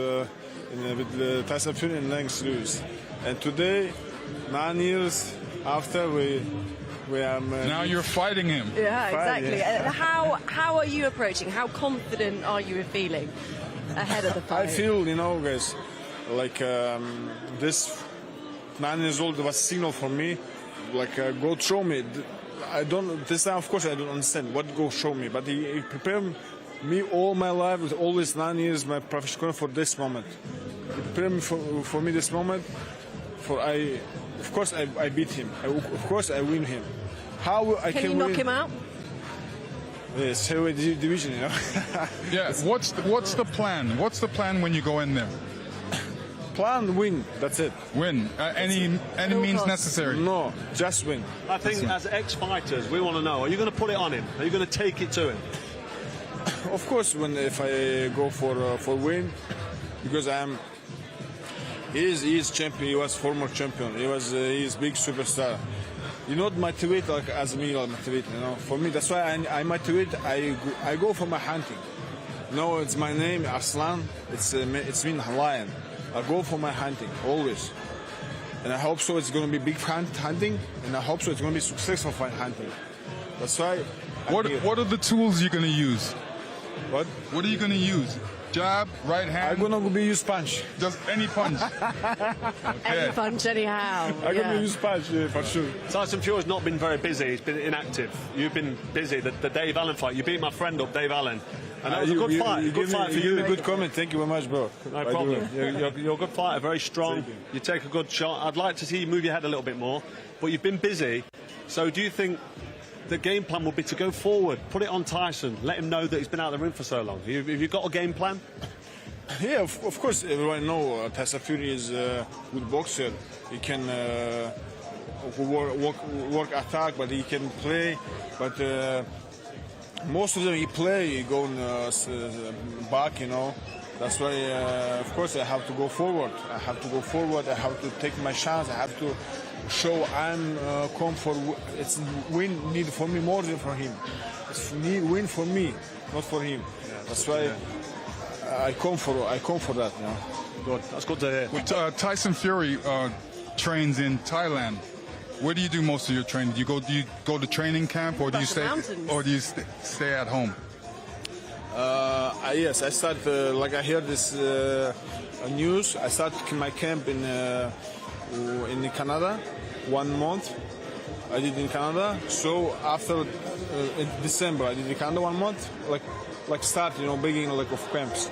Tyson Fury and Lennox Lewis. And today, 9 years after, we are. Now you're fighting him. Yeah, exactly. Yeah. How are you approaching? How confident are you feeling ahead of the fight? I feel, guys, like this 9 years old was a signal for me, like go show me. This time, of course, I don't understand what go show me, but he prepared me all my life, with always 9 years, my professional career for this moment. He prepared me for me this moment. Of course, I beat him. Of course, I win him. How I can you knock him out? Yes, heavyweight division, Yeah. What's the plan? What's the plan when you go in there? Plan, win. That's it. Win. Any means necessary. No, just win. I think as ex-fighters, we want to know: are you going to put it on him? Are you going to take it to him? Of course, if I go for win, because he is champion. He was former champion. He is big superstar. You not motivate like as me or motivate. For me, that's why I motivate. I go for my hunting. It's my name Arslan. It's mean lion. I go for my hunting always, and I hope so. It's going to be big hunting, and I hope so. It's going to be successful fight hunting. That's why. What are the tools you're going to use? What? What are you going to use? Jab, right hand? I'm going to be use punch. Just any punch. Any punch, anyhow. I'm going to use punch for sure. Tyson Fury's not been very busy. He's been inactive. You've been busy. The Dave Allen fight. You beat my friend up, Dave Allen. And that was a good fight. Good fight for you. A good comment. Thank you very much, bro. No problem. You're a good fighter, very strong. You take a good shot. I'd like to see you move your head a little bit more, but you've been busy. So do you think the game plan will be to go forward, put it on Tyson, let him know that he's been out of the ring for so long? Have you got a game plan? Yeah, of course. Everyone know Tyson Fury is a good boxer. He can work attack, but he can play. But most of them he play, he go back, That's why, of course, I have to go forward. I have to take my chance. I have to show I'm come for. It's win need for me more than for him. It's win for me, not for him. That's why I come for that. Good. That's good to hear. Tyson Fury trains in Thailand. Where do you do most of your training? Do you go to training camp, or do you stay at home? Yes, I start like I heard this news. I start my camp in Canada 1 month. I did in Canada. So after in December, I did in Canada 1 month. Like start beginning of camps.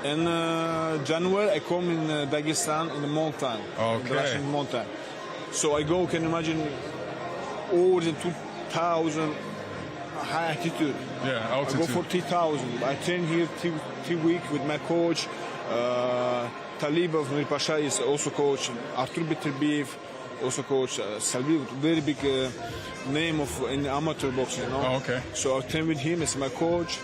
In January, I come in Dagestan in the mountain, in the Russian mountain. So I go, can you imagine, over the 2,000 high altitude. Yeah, altitude. I go for 3,000. I train here 3 weeks with my coach. Talib of Mir Pasha is also coach. Artur Bitrbiev also coach. Salvi, very big name of in amateur boxing. You know? Oh, okay. So I train with him as my coach.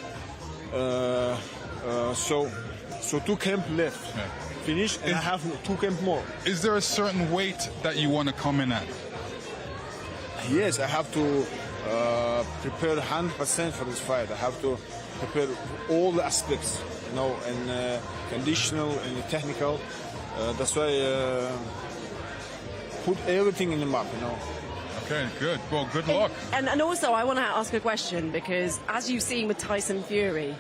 So 2 camp left. Yeah. Finished, and I have 2 camp more. Is there a certain weight that you want to come in at? Yes, I have to prepare 100% for this fight. I have to prepare all the aspects, you know, and conditional and technical. That's why put everything in the map, you know. Okay, good. Well, good luck. And also, I want to ask a question, because as you've seen with Tyson Fury,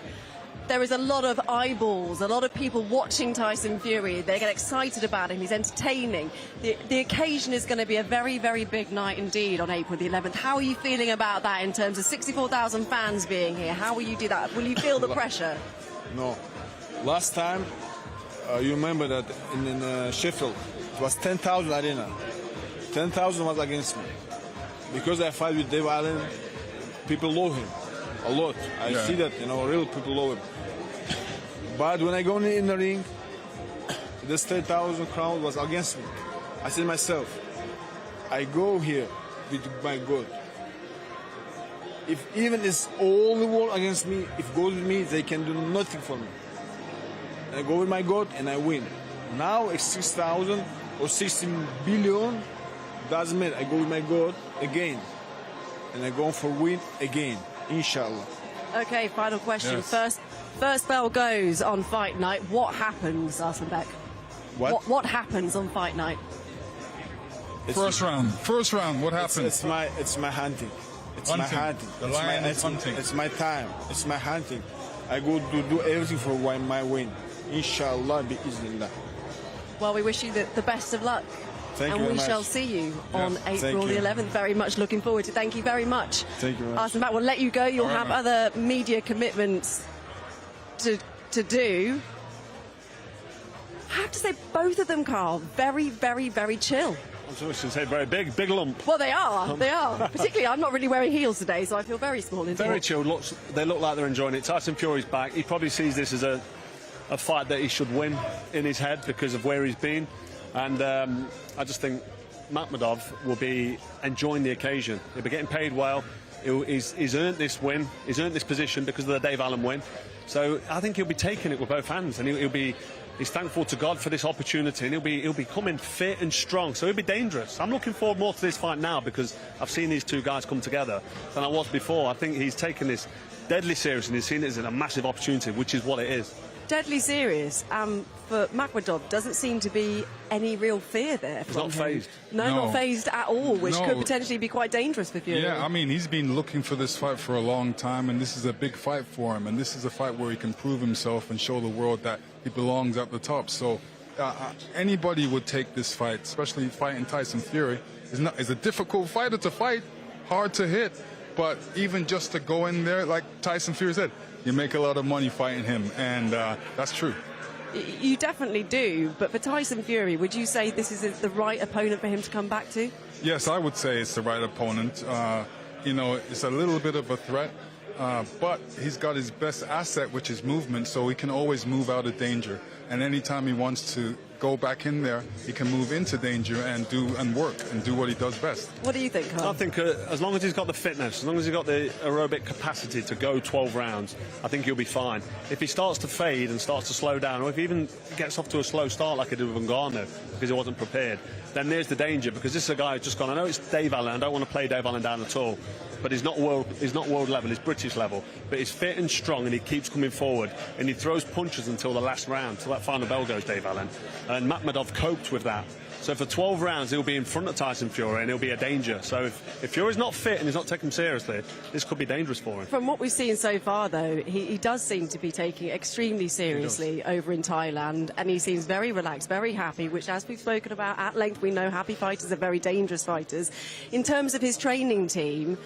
there is a lot of eyeballs, a lot of people watching Tyson Fury. They get excited about him. He's entertaining. The occasion is going to be a very, very big night indeed on April the 11th. How are you feeling about that in terms of 64,000 fans being here? How will you do that? Will you feel the pressure? No. Last time, you remember that in Sheffield, it was 10,000 arena. 10,000 was against me. Because I fight with Dave Allen, people love him a lot. I see that, you know, real people love him. But when I go in the ring, this 10,000 crowd was against me. I said myself, I go here with my God. If even it's all the world against me, if goes with me, they can do nothing for me. I go with my God and I win. Now it's 6,000 or 16 billion, doesn't matter. I go with my God again. And I go for win again, inshallah. Okay, final question. Yes. First bell goes on fight night. What happens, Arslanbek? What happens on fight night? First round, what happens? It's my hunting. It's my hunting. The lion is hunting. It's my time. It's my hunting. I go to do everything for my win. Inshallah, bi-iznillah. Well, we wish you the best of luck. Thank you and very we much. shall see you on Thank April the you. 11th. Very much looking forward to it. Thank you very much. Thank you very much. Arslanbek, we'll let you go. You'll All right, have man. other media commitments to do. I have to say, both of them, Carl, very, very, very chill. I was going to say very big lump. Well, they are. They are. Particularly, I'm not really wearing heels today, so I feel very small. Very chilled. They look like they're enjoying it. Tyson Fury's back. He probably sees this as a fight that he should win in his head because of where he's been. And I just think Makhmudov will be enjoying the occasion. He'll be getting paid well. He's earned this win. He's earned this position because of the Dave Allen win. So I think he'll be taking it with both hands, and he's thankful to God for this opportunity, and he'll be coming fit and strong. So he'll be dangerous. I'm looking forward more to this fight now because I've seen these two guys come together than I was before. I think he's taken this deadly serious, and he's seen it as a massive opportunity, which is what it is. Deadly serious. For Makhmudov, doesn't seem to be any real fear there. He's not phased. No, not phased at all, which No. could potentially be quite dangerous for Fury. Yeah, I mean, he's been looking for this fight for a long time, and this is a big fight for him. And this is a fight where he can prove himself and show the world that he belongs at the top. So anybody would take this fight, especially fighting Tyson Fury. It's a difficult fighter to fight, hard to hit. But even just to go in there, like Tyson Fury said, you make a lot of money fighting him, and that's true. You definitely do, but for Tyson Fury, would you say this is the right opponent for him to come back to? Yes, I would say it's the right opponent. You know, it's a little bit of a threat, but he's got his best asset, which is movement, so he can always move out of danger. And anytime he wants to go back in there, he can move into danger and work and do what he does best. What do you think, Carl? I think as long as he's got the fitness, as long as he's got the aerobic capacity to go 12 rounds, I think he'll be fine. If he starts to fade and starts to slow down, or if he even gets off to a slow start like he did with Ngannou because he wasn't prepared, then there's the danger, because this is a guy who's just gone, I know it's Dave Allen, I don't want to play Dave Allen down at all, but he's not world level, he's British level, but he's fit and strong, and he keeps coming forward, and he throws punches until the last round, till that final bell goes, Dave Allen. And Makhmudov coped with that. So for 12 rounds, he'll be in front of Tyson Fury, and he'll be a danger. So if Fury's not fit and he's not taken seriously, this could be dangerous for him. From what we've seen so far, though, he does seem to be taking it extremely seriously over in Thailand, and he seems very relaxed, very happy, which, as we've spoken about at length, we know happy fighters are very dangerous fighters. In terms of his training team,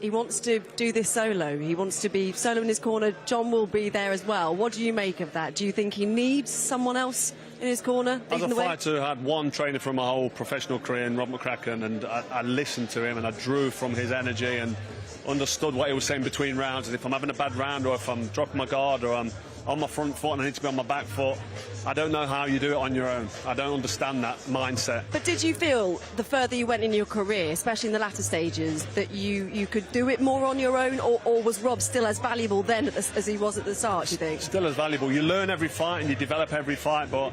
he wants to do this solo. He wants to be solo in his corner. John will be there as well. What do you make of that? Do you think he needs someone else in his corner? As a fighter who had one trainer for my whole professional career in Rob McCracken, and I listened to him and I drew from his energy and understood what he was saying between rounds. And if I'm having a bad round, or if I'm dropping my guard, or I'm on my front foot and I need to be on my back foot, I don't know how you do it on your own. I don't understand that mindset. But did you feel the further you went in your career, especially in the latter stages, that you could do it more on your own, or was Rob still as valuable then as he was at the start, do you think? Still as valuable. You learn every fight and you develop every fight, but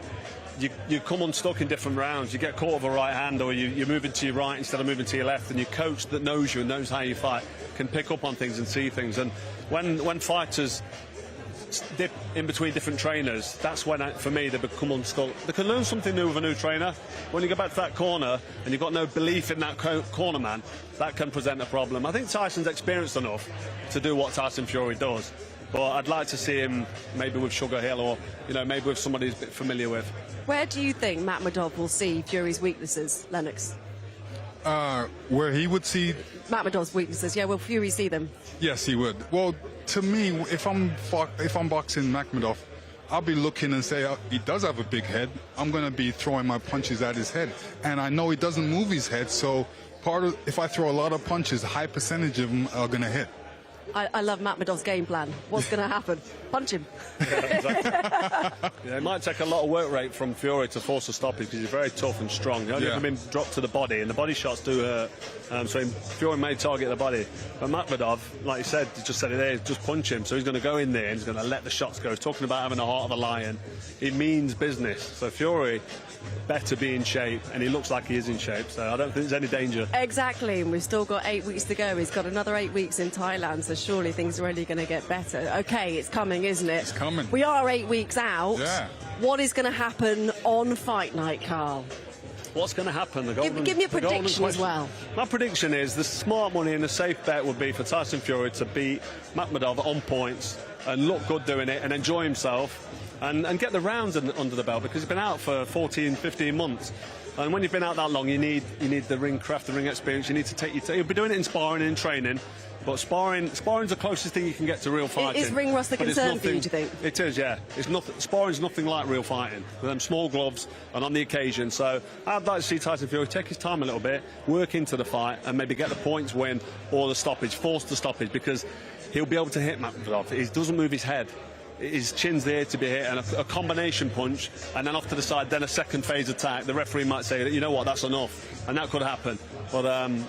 you come unstuck in different rounds. You get caught with a right hand, or you're moving to your right instead of moving to your left, and your coach that knows you and knows how you fight can pick up on things and see things. And when fighters dip in between different trainers, that's when, for me, they become unstuck. They can learn something new with a new trainer. When you go back to that corner and you've got no belief in that corner man, that can present a problem. I think Tyson's experienced enough to do what Tyson Fury does, but I'd like to see him maybe with Sugar Hill, or maybe with somebody he's a bit familiar with. Where do you think Makhmudov will see Fury's weaknesses, Lennox? Where he would see Makhmudov's weaknesses, yeah. Will Fury see them? Yes, he would. Well, to me, if I'm boxing Makhmudov, I'll be looking and say, he does have a big head. I'm going to be throwing my punches at his head. And I know he doesn't move his head, so if I throw a lot of punches, a high percentage of them are going to hit. I love Makhmudov's game plan. What's going to happen? Punch him. Yeah, exactly. Yeah, it might take a lot of work rate from Fury to force a stoppage, because he's very tough and strong. He only been dropped to the body, and the body shots do hurt. So Fury may target the body. But Makhmudov, like you said, you just said it there, just punch him. So he's going to go in there and he's going to let the shots go. He's talking about having the heart of a lion. He means business. So Fury better be in shape, and he looks like he is in shape, so I don't think there's any danger. Exactly, and we've still got 8 weeks to go. He's got another 8 weeks in Thailand, so surely things are only going to get better. Okay, it's coming, isn't it? It's coming. We are 8 weeks out. Yeah. What is going to happen on fight night, Carl? What's going to happen? Give me a prediction as well. My prediction is the smart money and the safe bet would be for Tyson Fury to beat Makhmudov on points and look good doing it and enjoy himself and get the rounds under the belt, because he's been out for 14, 15 months. And when you've been out that long, you need the ring craft, the ring experience. You need to take you'll be doing it in sparring and in training. But sparring's the closest thing you can get to real fighting. Is ring rust a concern for you, do you think? It is, yeah. Sparring's nothing like real fighting. With them small gloves and on the occasion. So I'd like to see Tyson Fury take his time a little bit, work into the fight, and maybe get the points win or the stoppage, force the stoppage, because he'll be able to hit Makhmudov. He doesn't move his head. His chin's there to be hit, and a combination punch, and then off to the side, then a second phase attack. The referee might say, you know what, that's enough, and that could happen. But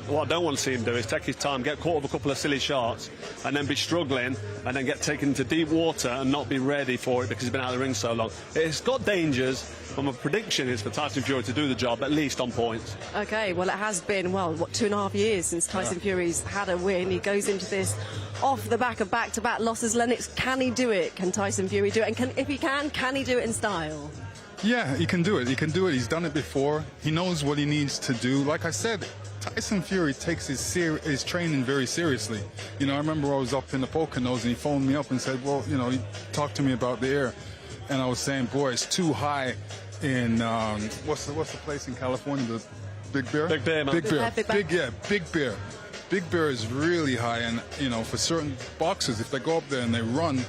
what I don't want to see him do is take his time, get caught with a couple of silly shots, and then be struggling, and then get taken to deep water and not be ready for it because he's been out of the ring so long. It's got dangers, but my prediction is for Tyson Fury to do the job, at least on points. Okay, well, it has been, 2.5 years since Tyson Fury's had a win. He goes into this off the back of back-to-back losses. Lennox, can he do it? Can Tyson Fury do it? And if he can he do it in style? Yeah, he can do it. He can do it. He's done it before. He knows what he needs to do. Like I said, Tyson Fury takes his training very seriously. I remember I was up in the Poconos and he phoned me up and said, well, he talked to me about the air. And I was saying, boy, it's too high in, what's the place in California? The Big Bear? Big Bear, man. Big Bear. Big Bear. Big Bear is really high, and, for certain boxers, if they go up there and they run,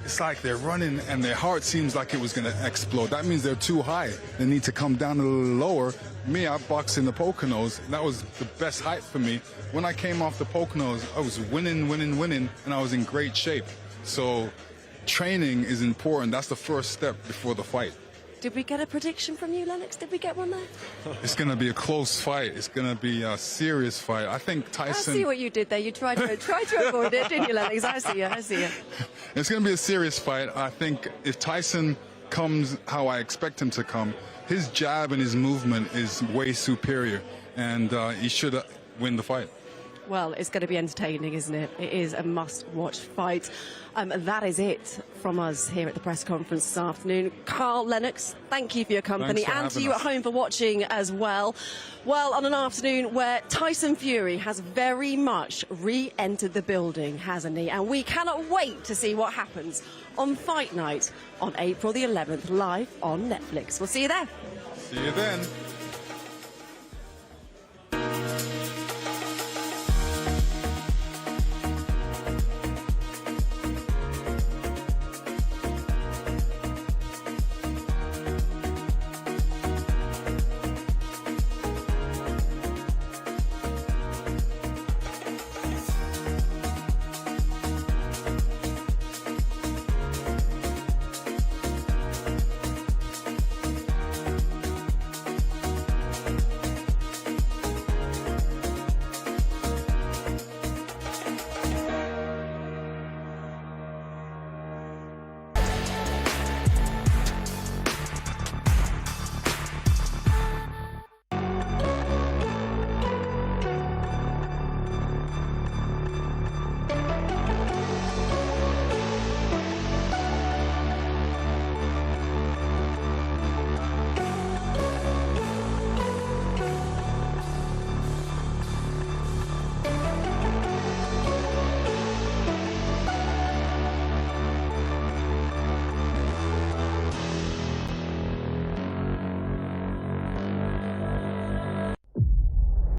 it's like they're running and their heart seems like it was going to explode. That means they're too high. They need to come down a little lower. Me, I boxed in the Poconos. That was the best height for me. When I came off the Poconos, I was winning, and I was in great shape. So training is important. That's the first step before the fight. Did we get a prediction from you, Lennox? Did we get one there? It's going to be a close fight. It's going to be a serious fight. I think Tyson... I see what you did there. You tried to avoid it, didn't you, Lennox? I see you. It's going to be a serious fight. I think if Tyson comes how I expect him to come, his jab and his movement is way superior, and he should win the fight. Well, it's going to be entertaining, isn't it? It is a must-watch fight. That is it from us here at the press conference this afternoon. Carl, Lennox, thank you for your company, and to you at home for watching as well. Well, on an afternoon where Tyson Fury has very much re-entered the building, hasn't he? And we cannot wait to see what happens on Fight Night on April the 11th, live on Netflix. We'll see you there. See you then.